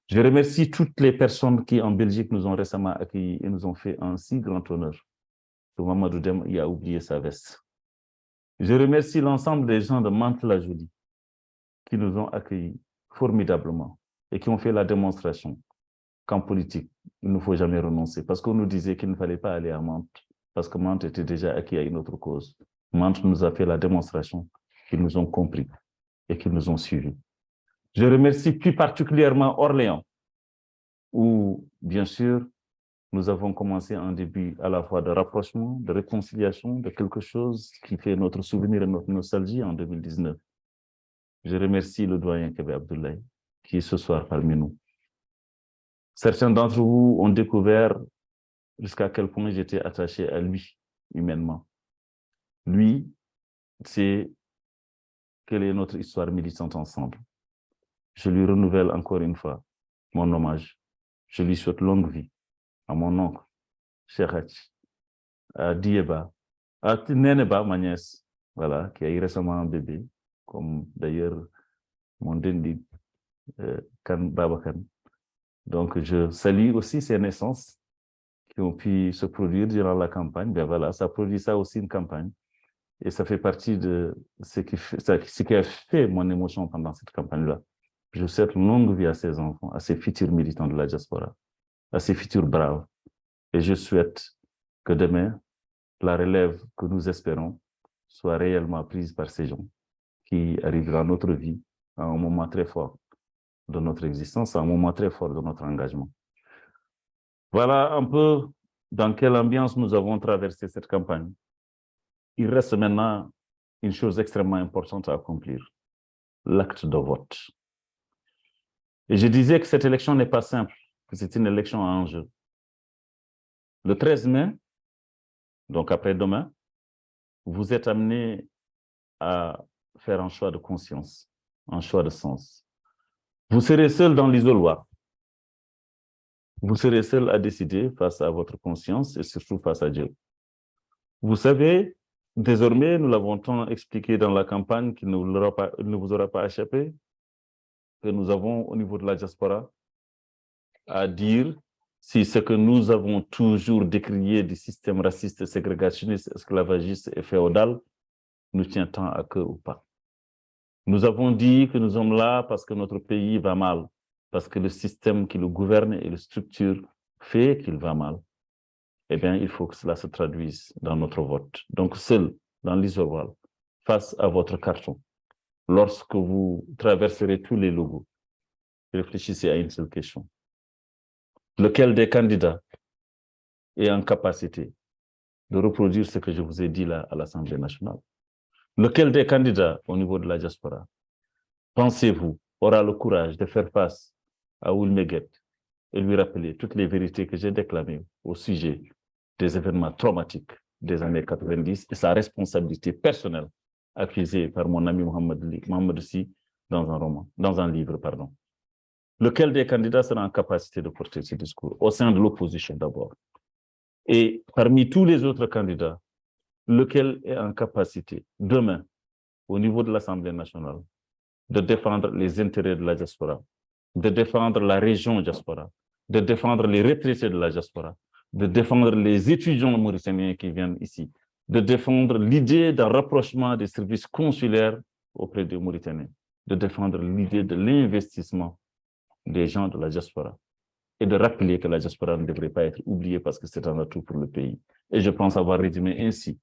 Speaker 10: Je remercie toutes les personnes qui, en Belgique, nous ont récemment accueillis et nous ont fait un si grand honneur. Que Mamadou Dem y a oublié sa veste. Je remercie l'ensemble des gens de Mantes-la-Jolie qui nous ont accueillis formidablement et qui ont fait la démonstration qu'en politique, il ne faut jamais renoncer. Parce qu'on nous disait qu'il ne fallait pas aller à Mantes, parce que Mantes était déjà acquis à une autre cause. Mantes nous a fait la démonstration qu'ils nous ont compris et qu'ils nous ont suivis. Je remercie plus particulièrement Orléans, où, bien sûr, nous avons commencé un début à la fois de rapprochement, de réconciliation, de quelque chose qui fait notre souvenir et notre nostalgie en 2019. Je remercie le doyen Kébé Abdoulaye, qui est ce soir parmi nous. Certains d'entre vous ont découvert jusqu'à quel point j'étais attaché à lui, humainement. Lui, c'est quelle est notre histoire militante ensemble. Je lui renouvelle encore une fois mon hommage. Je lui souhaite longue vie à mon oncle, Cheikh Hachi, à Dieba, à Neneba, ma nièce, voilà, qui a eu récemment un bébé, comme d'ailleurs mon dendi, Baba Khan. Donc, je salue aussi ces naissances qui ont pu se produire durant la campagne. Ben voilà, ça produit ça aussi une campagne. Et ça fait partie de ce qui a fait mon émotion pendant cette campagne-là. Je souhaite longue vie à ces enfants, à ces futurs militants de la diaspora, à ces futurs braves. Et je souhaite que demain, la relève que nous espérons soit réellement prise par ces gens qui arrivent dans notre vie à un moment très fort de notre existence, à un moment très fort de notre engagement. Voilà un peu dans quelle ambiance nous avons traversé cette campagne. Il reste maintenant une chose extrêmement importante à accomplir, l'acte de vote. Et je disais que cette élection n'est pas simple, que c'est une élection à enjeu. Le 13 mai, donc après-demain, vous êtes amenés à faire un choix de conscience, un choix de sens. Vous serez seul dans l'isoloir. Vous serez seul à décider face à votre conscience et surtout face à Dieu. Vous savez, désormais, nous l'avons tant expliqué dans la campagne qu'il ne vous aura pas échappé, que nous avons au niveau de la diaspora à dire si ce que nous avons toujours décrié du système raciste, ségrégationniste, esclavagiste et féodal nous tient tant à cœur ou pas. Nous avons dit que nous sommes là parce que notre pays va mal, parce que le système qui le gouverne et le structure fait qu'il va mal. Eh bien, il faut que cela se traduise dans notre vote. Donc, seul, dans l'isoloir, face à votre carton, lorsque vous traverserez tous les logos, réfléchissez à une seule question. Lequel des candidats est en capacité de reproduire ce que je vous ai dit là à l'Assemblée nationale? Lequel des candidats au niveau de la diaspora, pensez-vous, aura le courage de faire face à Ould Meguet et lui rappeler toutes les vérités que j'ai déclamées au sujet des événements traumatiques des années 90 et sa responsabilité personnelle accusée par mon ami Mohamed Sy dans un livre. Lequel des candidats sera en capacité de porter ce discours au sein de l'opposition d'abord? Et parmi tous les autres candidats, lequel est en capacité demain, au niveau de l'Assemblée nationale, de défendre les intérêts de la diaspora de défendre la région diaspora, de défendre les retraités de la diaspora, de défendre les étudiants mauritaniens qui viennent ici, de défendre l'idée d'un rapprochement des services consulaires auprès des Mauritaniens, de défendre l'idée de l'investissement des gens de la diaspora et de rappeler que la diaspora ne devrait pas être oubliée parce que c'est un atout pour le pays. Et je pense avoir résumé ainsi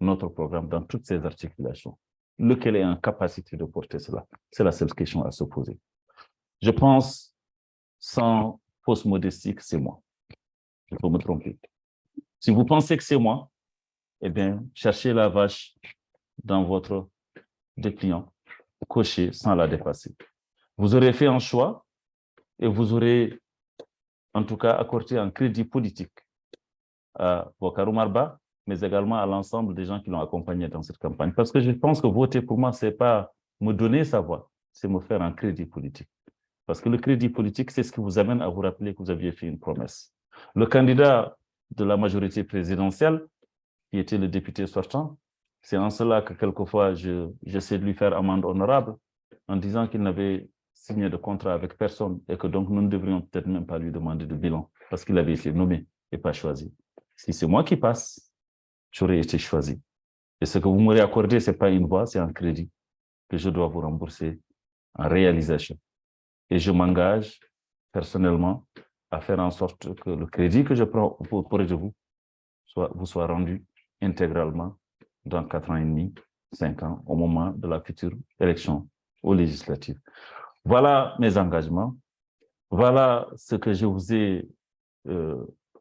Speaker 10: notre programme dans toutes ces articulations. Lequel est en capacité de porter cela? C'est la seule question à se poser. Je pense, sans fausse modestie, que c'est moi. Il faut me tromper. Si vous pensez que c'est moi, eh bien, cherchez la vache dans votre dépliant, cochez sans la dépasser. Vous aurez fait un choix et vous aurez, en tout cas, accordé un crédit politique à Boubacar Marba, mais également à l'ensemble des gens qui l'ont accompagné dans cette campagne. Parce que je pense que voter pour moi, ce n'est pas me donner sa voix, c'est me faire un crédit politique. Parce que le crédit politique, c'est ce qui vous amène à vous rappeler que vous aviez fait une promesse. Le candidat de la majorité présidentielle, qui était le député sortant, c'est en cela que quelquefois j'essaie de lui faire amende honorable en disant qu'il n'avait signé de contrat avec personne et que donc nous ne devrions peut-être même pas lui demander de bilan parce qu'il avait été nommé et pas choisi. Si c'est moi qui passe, j'aurais été choisi. Et ce que vous m'aurez accordé, ce n'est pas une voix, c'est un crédit que je dois vous rembourser en réalisation. Et je m'engage personnellement à faire en sorte que le crédit que je prends auprès de vous vous soit rendu intégralement dans 4 ans et demi, 5 ans, au moment de la future élection aux législatives. Voilà mes engagements. Voilà ce que je vous ai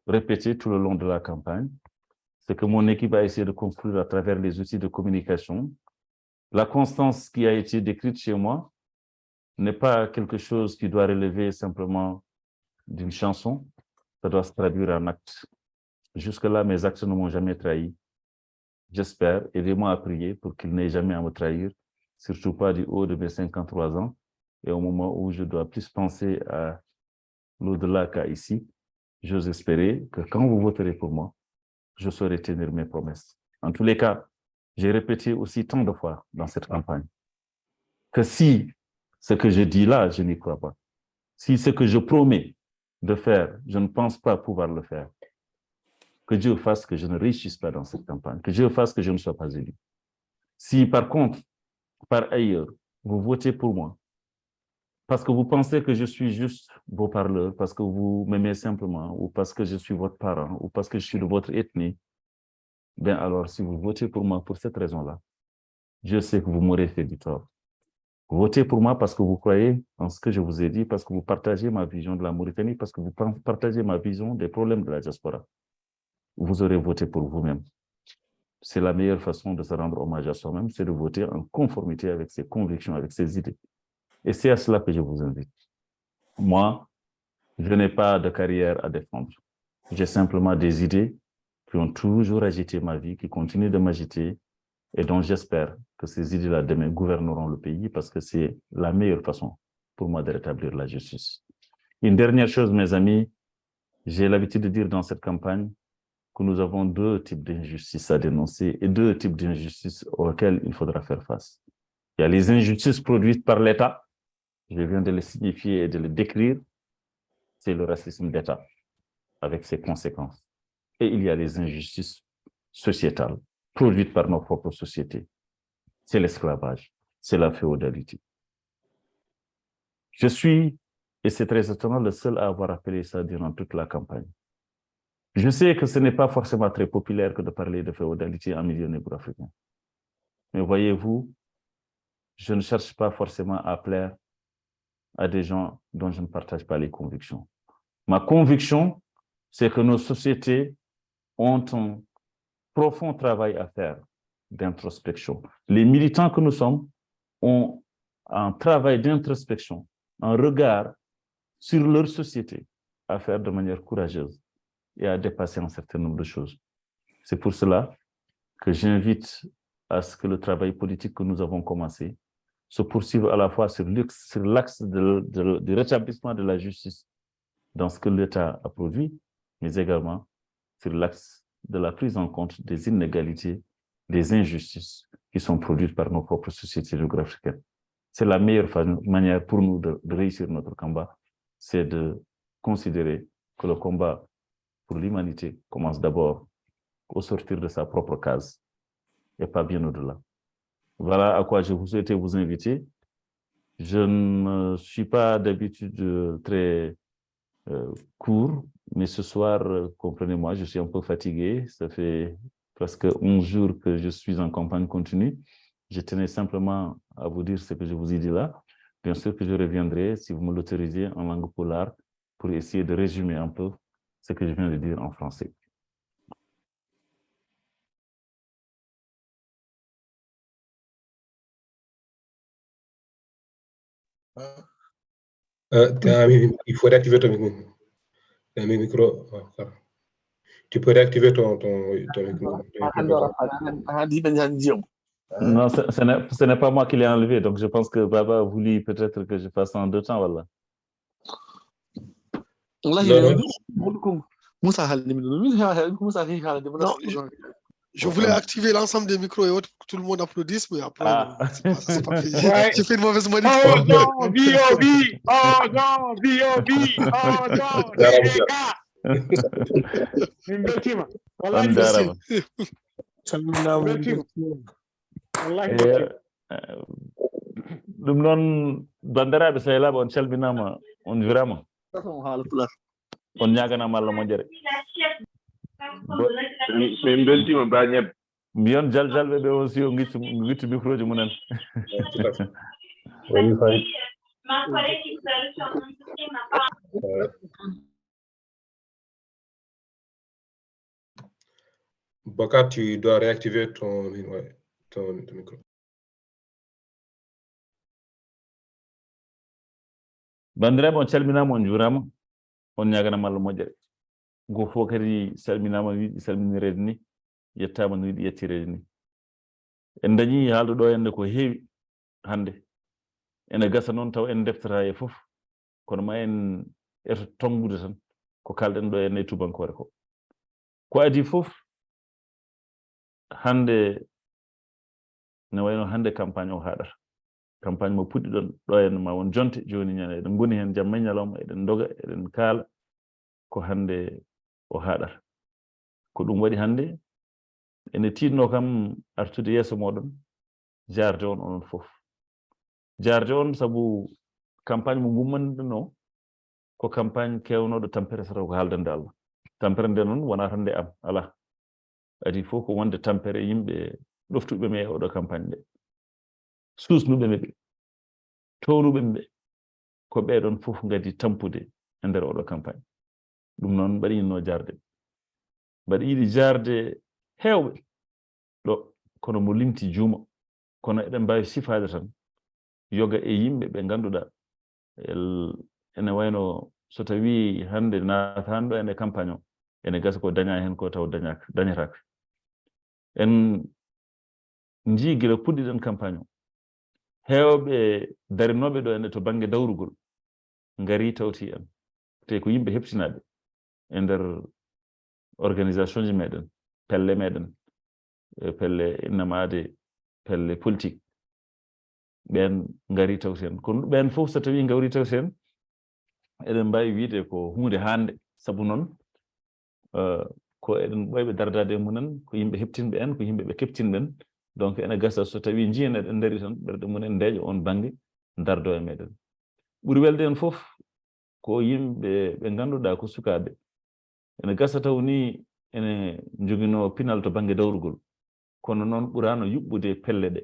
Speaker 10: répété tout le long de la campagne. Ce que mon équipe a essayé de construire à travers les outils de communication. La constance qui a été décrite chez moi n'est pas quelque chose qui doit relever simplement d'une chanson. Ça doit se traduire en actes. Jusque-là, mes actes ne m'ont jamais trahi. J'espère, aidez-moi à prier pour qu'il n'ait jamais à me trahir, surtout pas du haut de mes 53 ans, et au moment où je dois plus penser à l'au-delà qu'à ici, j'ose espérer que quand vous voterez pour moi, je saurai tenir mes promesses. En tous les cas, j'ai répété aussi tant de fois dans cette campagne que si ce que je dis là, je n'y crois pas, si ce que je promets de faire, je ne pense pas pouvoir le faire, que Dieu fasse que je ne réussisse pas dans cette campagne, que Dieu fasse que je ne sois pas élu. Si par contre, par ailleurs, vous votez pour moi, parce que vous pensez que je suis juste vos parleurs, parce que vous m'aimez simplement, ou parce que je suis votre parent, ou parce que je suis de votre ethnie, bien alors si vous votez pour moi pour cette raison-là, je sais que vous m'aurez fait du tort. Votez pour moi parce que vous croyez en ce que je vous ai dit, parce que vous partagez ma vision de la Mauritanie, parce que vous partagez ma vision des problèmes de la diaspora. Vous aurez voté pour vous-même. C'est la meilleure façon de se rendre hommage à soi-même, c'est de voter en conformité avec ses convictions, avec ses idées. Et c'est à cela que je vous invite. Moi, je n'ai pas de carrière à défendre. J'ai simplement des idées qui ont toujours agité ma vie, qui continuent de m'agiter, et dont j'espère que ces idées-là demain gouverneront le pays parce que c'est la meilleure façon pour moi de rétablir la justice. Une dernière chose, mes amis, j'ai l'habitude de dire dans cette campagne que nous avons 2 types d'injustices à dénoncer et 2 types d'injustices auxquelles il faudra faire face. Il y a les injustices produites par l'État, je viens de les signifier et de les décrire, c'est le racisme d'État avec ses conséquences. Et il y a les injustices sociétales produites par nos propres sociétés. C'est l'esclavage, c'est la féodalité. Je suis, et c'est très étonnant, le seul à avoir appelé ça durant toute la campagne. Je sais que ce n'est pas forcément très populaire que de parler de féodalité en milieu négro-africain. Mais voyez-vous, je ne cherche pas forcément à plaire à des gens dont je ne partage pas les convictions. Ma conviction, c'est que nos sociétés ont un profond travail à faire d'introspection. Les militants que nous sommes ont un travail d'introspection, un regard sur leur société à faire de manière courageuse et à dépasser un certain nombre de choses. C'est pour cela que j'invite à ce que le travail politique que nous avons commencé se poursuive à la fois sur l'axe du rétablissement de la justice dans ce que l'État a produit, mais également sur l'axe de la prise en compte des inégalités, des injustices qui sont produites par nos propres sociétés géographiques. c'est la meilleure manière pour nous de réussir notre combat, c'est de considérer que le combat pour l'humanité commence d'abord au sortir de sa propre case et pas bien au-delà. Voilà à quoi je vous souhaitais vous inviter. Je ne suis pas d'habitude très court, mais ce soir, comprenez-moi, je suis un peu fatigué. Ça fait presque 11 jours que je suis en campagne continue. Je tenais simplement à vous dire ce que je vous ai dit là. Bien sûr que je reviendrai, si vous me l'autorisez, en langue polaar, pour essayer de résumer un peu ce que je viens de dire en français.
Speaker 1: Il faut réactiver ton micro. Tu peux réactiver ton micro.
Speaker 10: Non, ce n'est pas moi qui l'ai enlevé, donc je pense que Baba a voulu peut-être que je fasse en 2 temps, voilà.
Speaker 2: Non, je voulais activer l'ensemble des micros et autres pour que tout le monde applaudisse, mais après, c'est pas fait. J'ai fait une mauvaise manip.
Speaker 6: Oh non, B.O.B. Oh non, B.O.B. Oh non, Mbeltima. Wallahi Mbeltima.
Speaker 10: Ɗum noon bandiraɓe sehlaɓe on calminama on jurama on ñaganama Allah moƴƴere
Speaker 5: min beltima ba ñebbe
Speaker 10: mbiyon jaljalɓe ɓe aussi o guittu micro ji munen
Speaker 1: Bokar, tu dois réactiver ton micro.
Speaker 10: bandiraɓe on calminama on jurama on ñaganama Allah moƴƴere go fof kadi salminama no yiɗi salminirede ni yettama no yiɗi yettirede ni en dañi haalde ɗo henne ko heewi hande ene gasa noon taw en deftata e fof kono ma en eto tongude tan ko kalɗen ɗo henne e tubankore ko adi fof hande ne wayno hande campagne o haɗata campagne mo puɗɗi ɗon ɗo henne ma won jonte joni ñande eɗen goni hen jamma e ñalawma eɗen doga eɗen kaala ko hande o haɗata ko ɗum waɗi hande ene tinno kam artude yeeso moɗon jarde on onon fof jarde on sabu campagne mo gummanɗen o ko campagne kewnoɗo tampere sata ko haaldande Allah tampere nde noon wona tan nde am ala adi fof ko wonde tampere yimɓe ɗoftuɓe me e oɗo campagne nde susnuɓe meɓe townuɓe ɓe ko ɓeɗon fof gadi tampude e nder oɗo campagne ɗum noon mbaɗi yinno jarde mbaɗi yiɗi jarde heewɓe ɗo kono mo limti juuma kono eɗen mbawi sifade tan yoga e yimɓe ɓe ganduɗa ene wayno so tawi hande naatan ɗo ene campagne o ene gasa ko daña hen ko taw dañataka en jii guila puɗɗiɗen campagne o heewɓe darinoɓe ɗo ene to banggue dawrugol ngari tawti en te ko yimɓe heɓtinaɓe e nder organisation ji meɗen pelle meɗen pelle innamade pelle politique ɓen ngari tawti en kono ɓen fof so tawi gawri tawti en eɗen mbawi wiide ko hunde hande saabu noon ko eɗen ɓoyɓe dardade munen ko yimɓe heɓtinɓe en ko yimɓe ɓe keptinɓen donc ene gasa so tawi jiyen eɗen daari tan ɓerɗe munen ndeeƴa on banggue dardo e meɗen ɓuuri welde en fof ko yimɓe ɓe ganduɗa ko sukaɓe ene gasa taw ni ene joguino pinal to banggue dawrugol kono noon ɓurano yuɓɓude pelle ɗe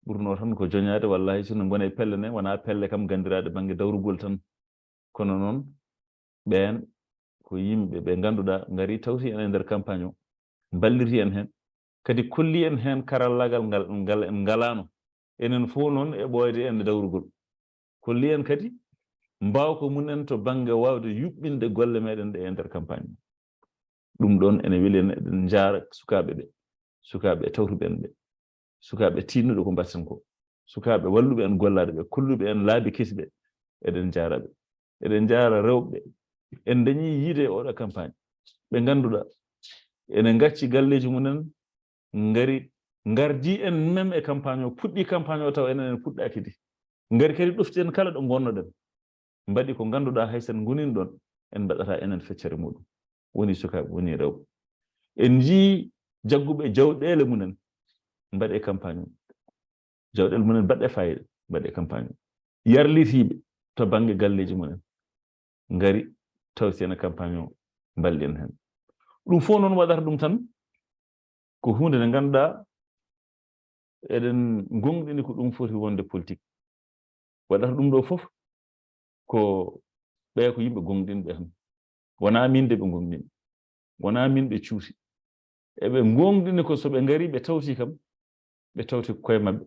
Speaker 10: ɓurno tan ko joñade wallahi sino gone pelle ne wona pelle kam gandirade banggue dawrugol tan kono noon ɓen ko yimɓe ɓe ganduɗa ngari tawti en e nder campagne o balliti en hen kadi kolli en hen karallagal ngal en ngalano enen fof noon e ɓoyde en dawrugol kolli en kadi mbawko munen to banggue wawde yuɓɓinde golle meɗen ɗe e nder campagne ɗum ɗon ene weeli en eɗen jaara sukaɓe tawtuɓe en ɓe sukaɓe tinnuɗo ko mbatten ko sukaɓe walluɓe en gollaɗo ɓe kolluɓe en laabi kesiɓe eɗen jaaraɓe eɗen jaara rewɓe en dañi yiide e oɗo campagne ɓe ganduɗa ene gacci galleji munen ngari gardi en même e campagne o puɗɗi campagne o taw enen en puɗɗaki di ngari kadi ɗoften kala ɗo gonnoɗen mbaɗi ko ganduɗa hay sen gonin ɗon en mbaɗata enen feccere muɗum woni sukaɓe woni rewɓe en jii jagguɓe jawɗele munen mbaɗe campagne jawɗele munen mbaɗe fayida mbaɗe campagne yarlitiɓe to banggue galleji munen ngari tawti en campagne o mballi en hen ɗum fof noon waɗata ɗum tan ko hunde nde ganduɗa eɗen gonɗini ko ɗum foti wonde politique waɗata ɗum ɗo fof ko ɓe ko yimɓe gonɗinɓe hen wona min de ɓe gonɗini wona min ɓe cuuti eɓe gonɗini ko so ɓe ngari ɓe tawti kam ɓe tawti koye mabɓe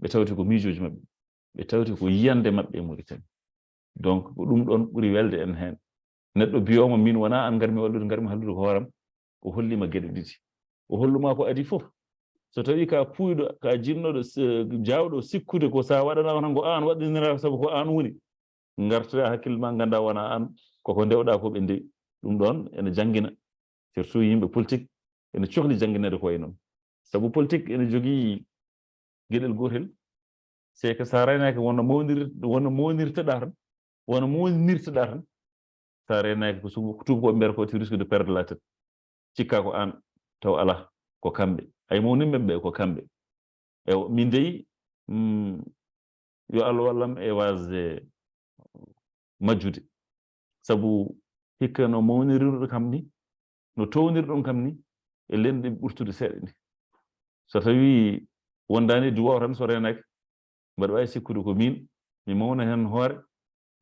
Speaker 10: ɓe tawti ko miijoji mabɓe ɓe tawti ko yiyande mabɓe e Mauritanie donc ko ɗum ɗon ɓuri welde en hen neɗɗo biyoma min wona an garmi wallude garmi hallude ko hooram o hollima gueɗe ɗiɗi o holluma ko adi fof so tawi ka puyɗo ka jinnoɗo jawɗo sikkude ko sa waɗanama tan ko an waɗinira saabu ko an woni gartoya hakkille ma ganda wona an koko dewɗa ko ɓe ndewi ɗum ɗon ene jangguina surtout yimɓe politique ene cohli jangguinede ko way noon saabu politique ene jogui gueɗel gotel c'est que sa reynaki wonno mawnirteɗa tan wona mawnirteɗa tan sa reynaki ko tubakoɓe mbiyata ko tu risque de perdre la tête cikka ko an taw ala ko kamɓe ay mawnimɓe ɓe ko kamɓe e min deyi yo Allah wallam e wasde majjude sabu hikka no mawniriruɗo kam ni no townirɗon kam ni e lenɗe ɓurtude seeɗa ni so tawi wondani duwaw tan so renaki mbaɗa wawi sikkude ko min mi mawna hen hoore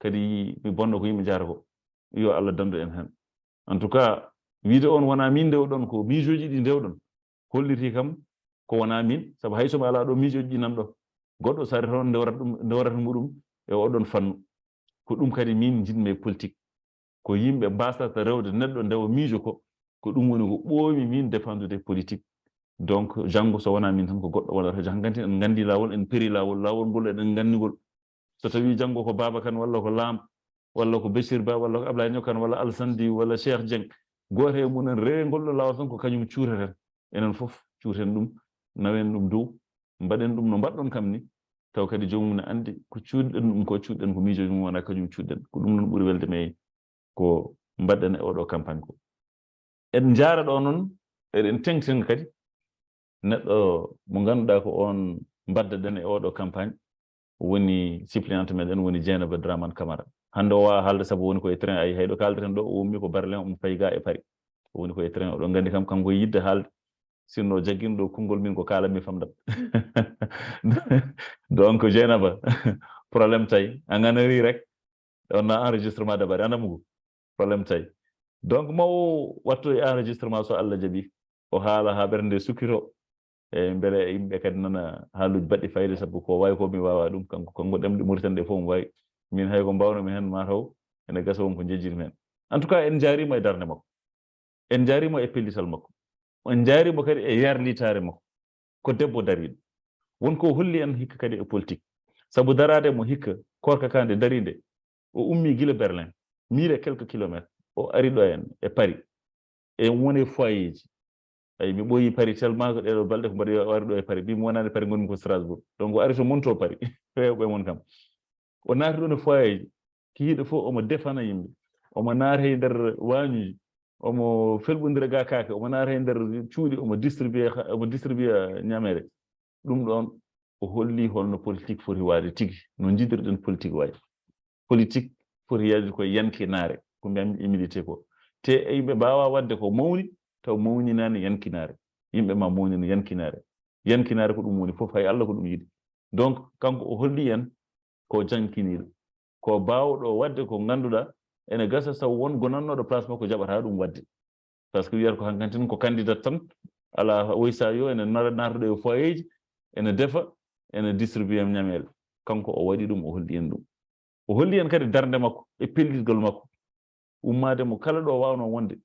Speaker 10: kadi mi bonno ko yimɓe jara ko yo Allah dandu en hen en tout cas wiide on wona min ndewɗon ko miijoji ɗi ndewɗon holliti kam ko wona min saabu hay somi ala ɗo miijoji ɗi nanɗo goɗɗo sari toon ndewrata muɗum e oɗon fannu ko ɗum kadi min jinmi politique ko yimɓe mbasata rewde neɗɗo ndewa miijo ko ɗum woni ko ɓoomi min défendude politique donc janggo so wona min tan ko goɗɗo waɗata janganti en gandi lawol en péri lawol ngol eɗen gandugol so tawi janggo ko Baba Kane walla ko Lam walla ko Bachir Ba walla ko Ablaye Niokane walla Alassane Di walla Cheikh Dieng goto e munen rewgol ɗo lawol tan ko kañum cuureten enen fof cuurten ɗum nawen ɗum dow mbaɗen ɗum no mbaɗɗon kam ni taw kadi jomum ne andi ko cuuɗɗen ɗum ko cuuɗɗen ko miijoji mum wona kañum cuuɗɗen ko ɗum noon ɓuuri welde me ko mbaɗɗen e oɗo campagne ko en jaara ɗo noon eɗen tengten kadi neɗɗo mo ganduɗa ko on mbaddaɗen e oɗo campagne woni suppléante meɗen woni Dieynaba Dramane Camara hande o wawa haalde saabu woni koye train ayi hayɗo kaldeten ɗo o wummi ko Berlin omo fayi ga e Paris o woni koye train oɗon gandi kam kanko yidde haalde sinno jaggino ɗo konngol min ko kalanmi famɗam donc Dieynaba probléme tawi a ganari rek onna enregistrement dabari anamugo probléme tawi donc mawo wattu e enregistrement so Allah jaaɓi o haala ha ɓernde sukkito e beele yimɓe kadi nana haaluji baɗɗi fayida sabu ko wawi ko mi wawa ɗum kanko ɗemɗe Mauritanie ɗe fof mi wawi min hay ko mbawnomi hen mataw ene gasa won ko jejjirmi hen en tout cas en jaarimo e darde makko en jaarimo e pellital makko en jaarimo kadi e yarlitare makko ko debbo dariɗo wonko holli en hikka kadi e politique sabu darade mo hikka korka kande darinde o ummi gila Berlin 1000 et quelques kilomètres o ari ɗo en e Paris e woni foyer ji ay mi ɓooyi Paris tellement ko ɗeɗo balɗe ko mbaɗi wari ɗo e Paris bimi wonani Paris gonmi ko Strasbourg donc o ari to monto Paris fewɓe mon kam o naati ɗo no foyer ji kihiɗo fof omo defana yimɓe omo naata e nder wañuji omo felɓodira ga kaake omo naata e nder cuuɗi omo distribue ñamere ɗum ɗon o holli holno politique foti waade tigi no jidirɗen politique wayi politique foti yaade koye yankinare ko mbiyami humilité ko te yimɓe mbawa wadde ko mawni taw mawninani yankinare yimɓe ma mawnino yankinare ko ɗum woni fof hay Allah ko ɗum yiɗi donc kanko o holli en ko jankiniɗo ko bawɗo wadde ko ganduɗa ene gasa taw won gonannoɗo place makko jaɓata ɗum wadde par ce que wiyata ko hankantin ko candidate tan ala woysa yo ene naatoɗo e foyer ji ene defa ene distribue ñamele kanko o waɗi ɗum o holli en ɗum o holli en kadi darde makko e pellitgol makko ummade mo kala ɗo wawno wonde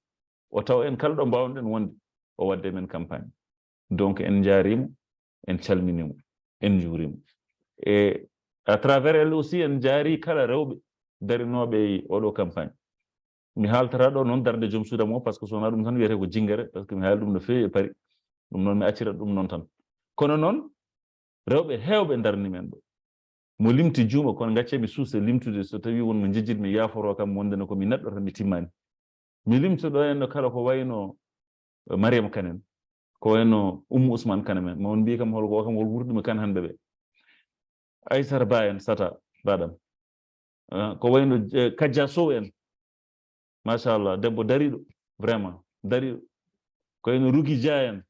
Speaker 10: o taw en kala ɗo mbawnoɗen wonde o wadde men campagne donc en jaarimo en calminimo en juurimo e à travers elle aussi en jaari kala rewɓe darinoɓe oɗo campagne mi haaltata ɗo noon darde joom suuda mo par ce que sowona ɗum tan wiyete ko jingere par ce que mi haali ɗum no fewi e Paris ɗum noon mi accirat ɗum noon tan kono noon rewɓe hewɓe darni men ɗo mo limti juuma kono gacce mi suusa limtude so tawi won mo jejjitmi yaaforo kam wondene ko mi neɗɗo tan mi timmani mi limto ɗo henno kala ko wayno Mariam Kanen ko wayno Ousmane Kanen mo mbi kam holko kam wol wurdumi kan hande ɓe Aissata Ba en sata baɗam ko wayno Kadja Sow en machallah debbo dariɗo vraiment dariɗo ko wayno Ruki Dia en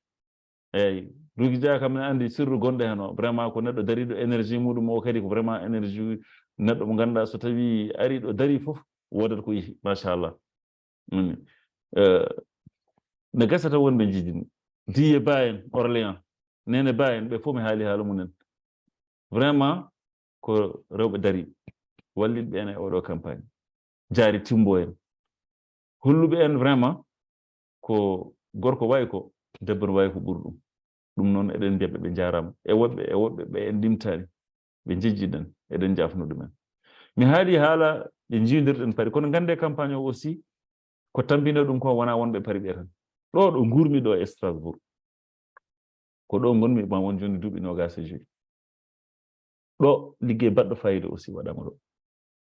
Speaker 10: eyyi Ruki Dia kam ne andi sirru gonɗo hen o vraiment ko neɗɗo dariɗo énergie muɗum o kadi ko vraiment énergie neɗɗo mo ganduɗa so tawi ari ɗo dari foof wodat ko yeehi machallah ne gasata wonɓe jijini Diye Ba en Orléans Nene Ba en ɓe fof mi haali haala mumen vraiment ko rewɓe dari walliɓe en e oɗo campagne Jaari Timbo en holluɓe en vraiment ko gorko wayi ko debbo no wayi ko ɓuri ɗum noon eɗen mbiyaɓe ɓe jarama e woɓɓe ɓe en ndimtani ɓe jejjiɗen eɗen jafno ɗumen mi haali haala ɗe jiidirɗen paari kono gande campagne o aussi ko tambino ɗum ko wona wonɓe paari ɓe tan ɗo gurmi ɗo e Strasbourg ko ɗo gonmi ma won joni duuɓi 25 ɗo liggey baɗɗo fayida aussi waɗama ɗo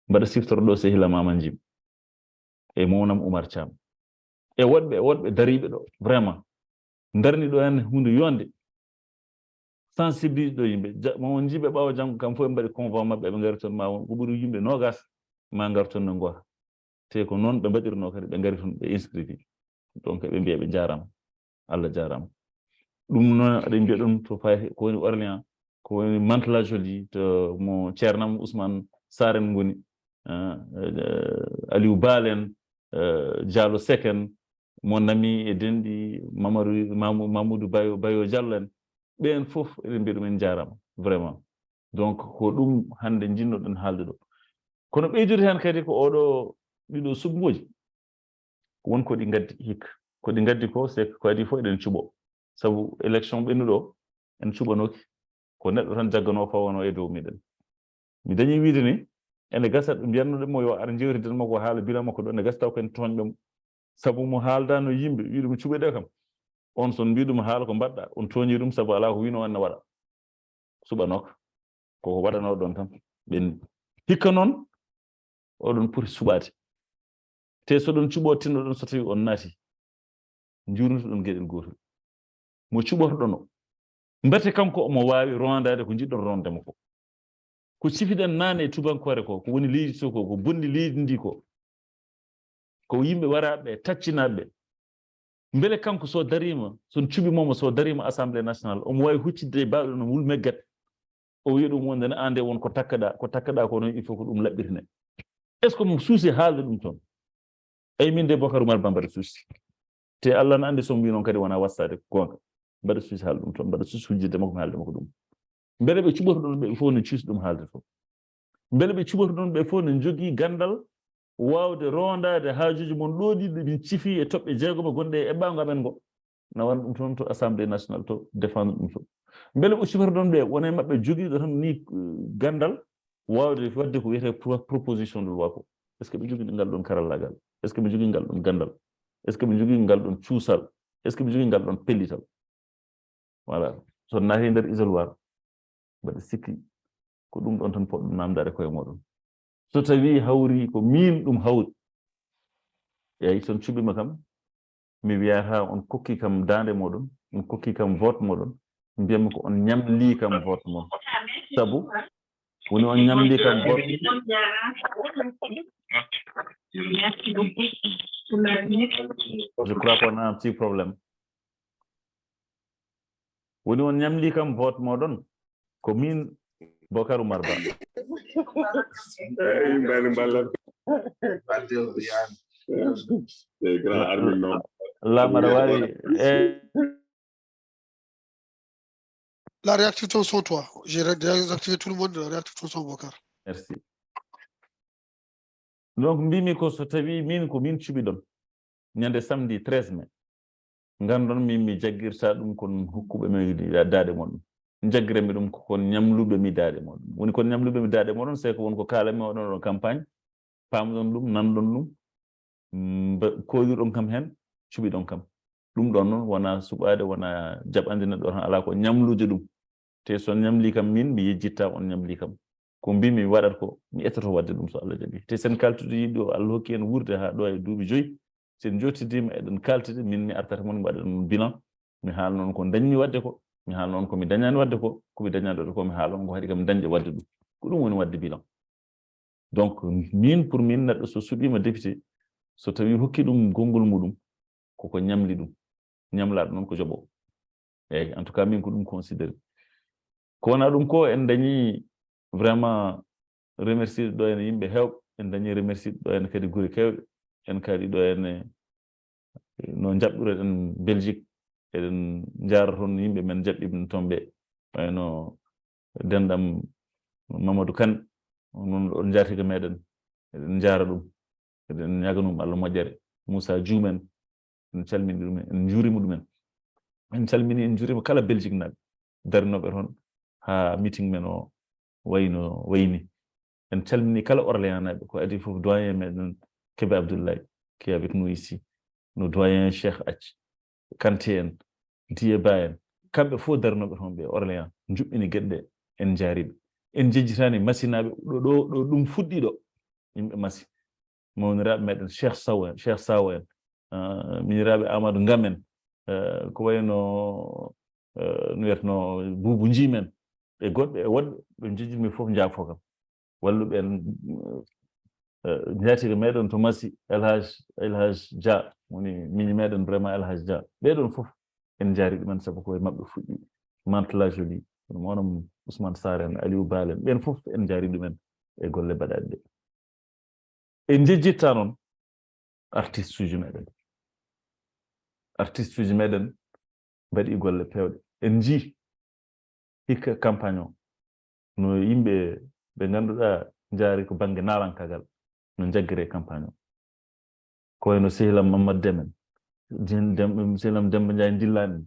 Speaker 10: mbaɗa siftoro ɗo sehila Maman Jim e Mownam Oumar Thiam e woɗɓe dariɓe ɗo vraiment darni ɗo hen hunde yonde sensibilise ɗo yimɓe Maman Jibe ɓawa janggo kam fof ɓe mbaɗi convoi mabɓe ɓe gari toon ma won ko ɓuuri yimɓe 20 ma gar toon no goota te ko noon ɓe mbaɗirno kadi ɓe gari toon ɓe inscriti donc ɓe mbiya ɓe jarama Allah jarama ɗum noon aɗa mbiya ɗum to fayi ko woni Orléans ko woni Mantes-la-Jolie to mo ceernam Ousmane Saren ngoni Aliou Balen Diallo Seken mon ami e denɗi Mamadou Bayo Diallo en ɓen fof eɗen mbiya ɗum en jarama vraiment donc ko ɗum hande jinnoɗen haalde ɗo kono ɓeydude hen kadi ko oɗo ɗiɗo subgoji wonko ɗi gaddi hikka ko ɗi gaddi ko c'est ko adi fof eɗen cuɓo sabu élection ɓennuɗo en cuɓanoki ko neɗɗo tan jaggano fawono e dow miɗen mi dañi wiide ni ene gasa ɗum mbiyannoɗemo yo ar jewtiden makko haala bilan makko ɗo ene gasa taw ken toñɗomo sabu mo haaldano yimɓe wi ɗum cuɓeɗe kam on son mbi ɗum haala ko mbaɗɗa on toñi ɗum sabu ala ko wino on ne waɗa suɓanoka koko waɗano ɗon tan ɓenni hikka noon oɗon poti suɓade te so ɗon cuɓo tinno ɗon so tawi on naati jurnitoɗon gueɗel gotol mo cuɓotoɗono mbete kanko omo wawi rondade ko jiɗɗon rondemo ko cifiɗen nane e tubankore ko woni leydi to ko bonni leydi ndi ko yimɓe waraɓe taccinaɓe beele kanko so darima son cuɓimomo so darima assemblée nationale omo wawi huccidde bawɗo no wul meggat o wi ɗum wondene ande won ko takkaɗa ko noon il faut ko ɗum laɓɓirne est ce que mo suusi haalde ɗum toon ay min de Bocar Oumar Ba mbaɗa suusi te Allah ne andi so mbi noon kadi wona wastade gonga mbaɗa suusi haalde ɗum toon mbaɗa suusi hujjidde makko mi haalde makko ɗum beele ɓe cuɓoto ɗon ɓe fof ne cuusi ɗum haalde fof beele ɓe cuɓoto ɗon ɓe fof ne jogii gandal wawde rondade haajuji mon ɗooɗiɗo min cifi e toɓɓe jeegoma gonɗe e eɓɓango amen ngo nawan ɗum toon to assemblée nationale to défendre ɗum to beele ɓe cuɓoto ɗon ɓe wona e maɓɓe jogiiɗo tan ni gandal wawde wadde ko wiyete proposition de loi ko est ce que ɓe jogii ngal ɗon karallagal est ce que ɓe jogii ngal ɗon gandal est ce que ɓe jogii ngal ɗon cuusal est ce que ɓe jogii ngal ɗon pellital voilà so naati nder isoloir mbaɗa sikki ko ɗum ɗon tan poɗɗum namdade koye moɗon so tawi hawri ko min ɗum hawri eyi son cuɓima kam mi wiyata on kokki kam dande moɗon on kokki kam vote moɗon mbiyami ko on ñamli kam vote mon sabu woni on ñamli kam vote je crois qu'on a un petit problème woni on ñamli kam vote moɗon ko min Bocar Oumar Ba
Speaker 2: La réactivation sont toi. J'ai réactivé tout le monde, la réactivation sont Bocar.
Speaker 10: Merci. Donc mbimi ko so tawi min ko min cuɓi ɗon ñande samedi 13 mai ngandon min mi jaggirta ɗum kon hokkuɓe mi daade moɗon jaggirami ɗum kon ñamluɓe mi daade moɗon woni kon ñamluɓe mi daade moɗon c'est que wonko kalami oɗon ɗo campagne pamɗon ɗum nanɗon ɗum koyirɗon kam hen cuɓiɗon kam ɗum ɗon noon wona suɓade wona jaɓande neɗɗo tan ala ko ñamlude ɗum te son ñamli kam min mi yejjitta on ñamli kam ko mbimi waɗat ko mi ettoto wadde ɗum so Allah jaɓi te sen kaltude yiɗɗo Allah hokki en wurde ha ɗo e duuɓi 5 sen jottidima eɗen kaltude min mi artata mon waɗa ɗum bilan mi haala noon ko dañmi wadde ko mi haala noon ko mi dañani wadde ko mi dañani wadde ko mi haala on ko haɗi kam dañde wadde ɗum ko ɗum woni wadde bilan donc min pour min neɗɗo so suɓima député so tawi hokki ɗum gongol muɗum koko ñamli ɗum ñamlaɗo noon ko joɓo eyyi en tout cas min ko ɗum considéré ko wona ɗum ko en dañi vraiment remercier ɗo ene yimɓe hewɓe en dañi remercier ɗo ene kadi guure kewɗe en kadi ɗo ene no jaɓɓureɗen Belgique eɗen jaara toon yimɓe men jaɓɓiɓe toon ɓe wayno denɗam Mamadou Kane noon ɗon jaatiga meɗen eɗen jaara ɗum eɗen ñaganum Allah moƴƴere Moussa Dioum en calmini ɗumen en juurima ɗumen en calmini en juurima kala Belgique naɓe darnoɓe toon ha meeting men o wayno wayni en calmini kala Orléans naɓe ko adi fof doyen meɗen Kebe Abdoulaye qui est avec nous ici no doyen Cheikh Ath Kanté en Dié Ba en kamɓe fof darnoɓe toon ɓe Orléans juɓɓini gueɗe en jaariɓe en jejjitani masinaɓe ɗo ɗum fuɗɗi ɗo yimɓe masi mawniraɓe meɗen Cheikh Saw en miniraɓe Amadou Ngam en ko wayno no wiyatno Boubou Jimen e goɗɓe e woɗɓe ɓe jejjitmi fof jaafo kam walluɓe en jaatiga meɗen to masi Elhaj Dia woni miñi meɗen vraiment Elhaj Dia ɓeɗon fof en jaari ɗumen saabu koye mabɓe fuɗɗi Mantula Jolie ɗum onon Ousmane Sarr en Aliou Bal en ɓen fof en jaari ɗumen e golle baɗaɗe ɗe en jejjitta noon artiste uji meɗen mbaɗi golle pewɗe en jii hikka campagne o no yimɓe ɓe ngannduɗaa jaari ko baŋnge naarankagal no jaggire campagne o ko wayno Sehilam Mamadou Demen Sehilam Demba Ndiaye Dillani en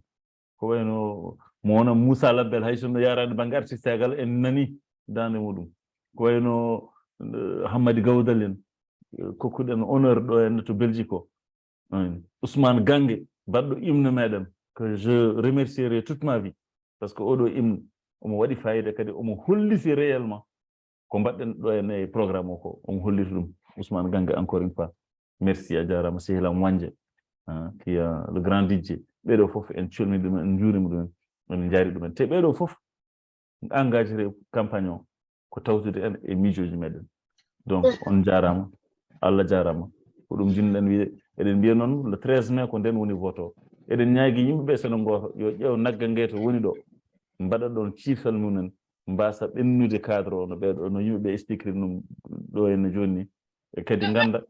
Speaker 10: ko wayno mo wona Moussa Labbel hay sono yarade baŋnge artistegal en nani dande muɗum ko wayno Hammadi Gawdal en kokkuɗen honneur ɗo henne to Belgique o Ousmane Gangue baɗɗo hymne meɗen que je remercierai toute ma vie parce que oɗo hymne omo waɗi fayida kadi omo holliti réellement ko mbaɗɗen ɗo henne programme o ko omo holliti ɗum Ousmane Gangue encore une fois merci a jarama Sehilam Wanje qui est le grand DJ ɓeɗo fof en colni ɗumen en juurima ɗumen en jaari ɗumen te ɓeɗo fof engagé campagne o ko tawtude en e miijoji meɗen donc on jarama Allah jarama ko ɗum jinnoɗen wiide eɗen mbiya noon le 13 mai ko nden woni vote o eɗen ñaagui yimɓeɓe sono goto yo ƴeew nagga ngue to woni ɗo mbaɗa ɗon ciifal mumen mbasa ɓennude cadre o no ɓeɗo no yimɓeɓe expliqueri ɗum ɗo henne joni ni e kadi ganda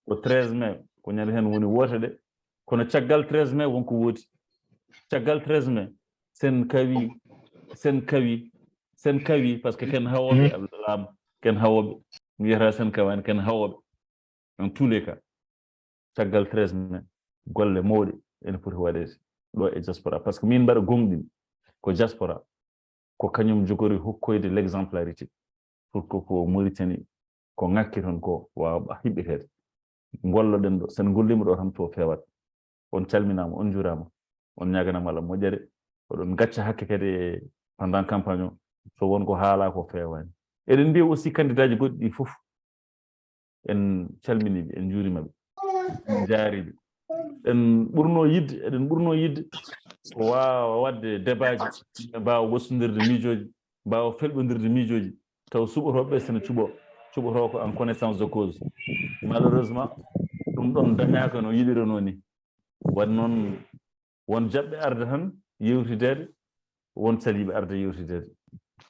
Speaker 10: ko 13 mai ko ñande hen woni wote ɗe kono caggal 13 mai wonko woodi caggal 13 mai sen kawi par ce que ken hawoɓe abdoulam ken hawoɓe mi wiyata sen kawani ken hawoɓe en tous les cas caggal 13 mai golle mawɗe ene foti waɗede ɗo e diaspora par ce que min mbaɗa gonɗin ko diaspora ko kañum jogori hokkoyde l' exemplarité pour que ko Mauritanie ko ŋakki toon ko wawa hiɓɓetede golloɗen ɗo sen gollima ɗo tan to fewat on calminama on jurama on ñaganama Allah moƴƴere oɗon gacca hakke kadi pendant campagne o so wonko haala ko fewani eɗen mbiya aussi candidat ji goɗɗi ɗi fof en calminiɓe en juurimaɓe en jaariɓe en ɓurno yidde ko wawa wadde débat ji mbawa wossodirde miijoji mbawa felɓodirde miijoji taw suɓotoɓe sene cuɓoto ko en connaissance de cause malheureusement ɗum ɗon dañaka no yiɗirano ni wan noon won jaɓɓe arde tan yewtidede won saliɓe arde yewtidede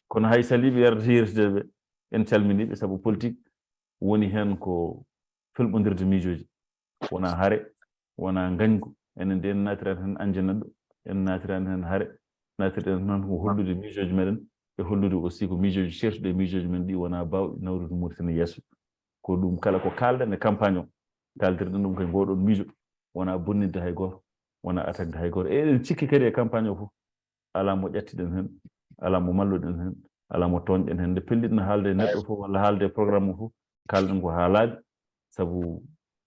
Speaker 10: kono hay saliɓe arde yewtidede en calminiɓe saabu politique woni hen ko felɓodirde miijoji wona haare wona gañgu enen de en natirani hen anjananɗo en natirani hen haare natirɗen tan ko hollude miijoji meɗen e hollude aussi ko miijoji certuɗe e miijoji men ɗi wona bawɗi nawrude Mauritanie yesso ko ɗum kala ko kalɗen e campagne o kaldirɗen ɗum koye ngoɗon miijo wona bonnidde hay goto wona attaque hay goto eɗen cikki kadi e campagne o fof ala mo ƴattiɗen hen ala mo malluɗen hen ala mo toñɗen hen nde pelliɗno haalde e neɗɗo fof walla haalde e programme o fof kalɗen ko haalaɓe saabu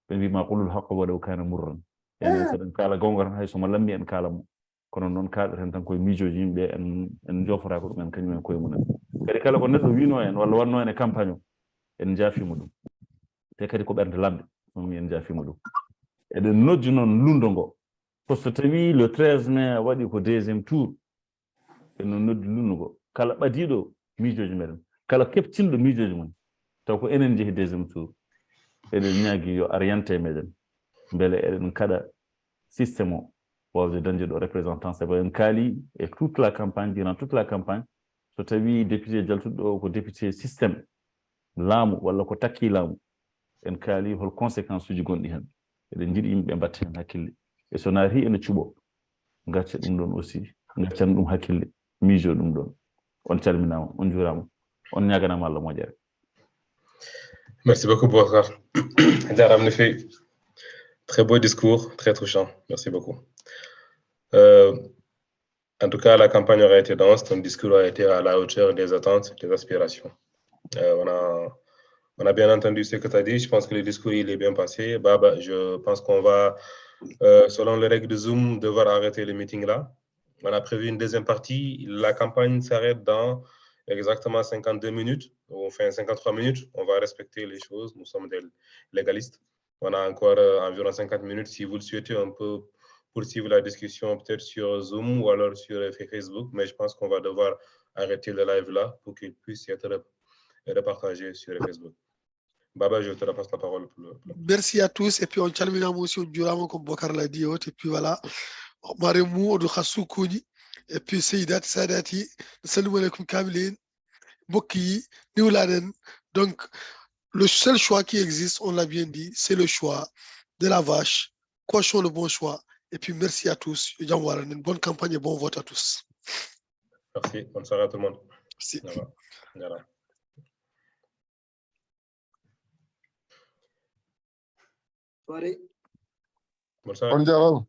Speaker 10: ɓe mbima qulul haqqa walaw kana murran enen soɗen kaala gonga tan hay somo lammi en kaalamo kono noon kaaɗeten tan koye miijoji yimɓe en jofora ko ɗumen kañumen koye mumen kadi kala ko neɗɗo wino en walla wanno en e campagne o en jaafima ɗum te kadi ko ɓernde lamɓe ɗum en jaafima ɗum eɗen noddi noon lundo ngo par ce que so tawi le 13 mai waɗi ko deuxiéme tour eɗen noddi lundo ngo kala ɓadiɗo miijoji meɗen kala keɓtinɗo miijoji mum taw ko enen jeehi deuxiéme tour eɗen ñaagui yo ariante meɗen beele eɗen kaɗa systéme o wawde dañde ɗo représentant sabu en kaali e toute la campagne durant toute la campagne so tawi député jaltuɗo o ko député systéme laamu walla ko takki laamu en kaali hol conséquence uji gonɗi hen eɗen jiiɗi yimɓe mbatta hen hakkille e so naati ene cuɓo gacca ɗum ɗon aussi gaccan ɗum hakkille miijo ɗum ɗon on calminama on juurama on ñaganama Allah moƴƴere.
Speaker 1: Merci beaucoup Boubacar. Jaram fait très beau discours, très touchant. Merci beaucoup. En tout cas, la campagne aurait été dense, ton discours a été à la hauteur des attentes, des aspirations. On a bien entendu ce que tu as dit. Je pense que le discours il est bien passé. Baba, je pense qu'on va, selon les règles de Zoom, devoir arrêter le meeting là. On a prévu une deuxième partie. La campagne s'arrête dans exactement 52 minutes. Enfin, 53 minutes. On va respecter les choses. Nous sommes des légalistes. On a encore environ 50 minutes. Si vous le souhaitez, on peut poursuivre la discussion peut-être sur Zoom ou alors sur Facebook. Mais je pense qu'on va devoir arrêter le live là pour qu'il puisse être repartagé sur Facebook. Baba, je te repasse la parole.
Speaker 2: Merci à tous. Et puis, on termine aussi durant comme Bokar l'a dit. Et puis voilà. Maremou, Odo Khassou Kouni. Et puis, Seydat Sadati. Salam alaikum Kamilin. Boki, Niouladen. Donc, le seul choix qui existe, on l'a bien dit, c'est le choix de la vache. Cochons le bon choix. Et puis, merci à tous. Une bonne campagne et bon vote à tous.
Speaker 1: Merci. Bonne soirée à tout le monde.
Speaker 2: Merci.
Speaker 1: Voilà.
Speaker 12: Soirée.
Speaker 1: Bonne soirée.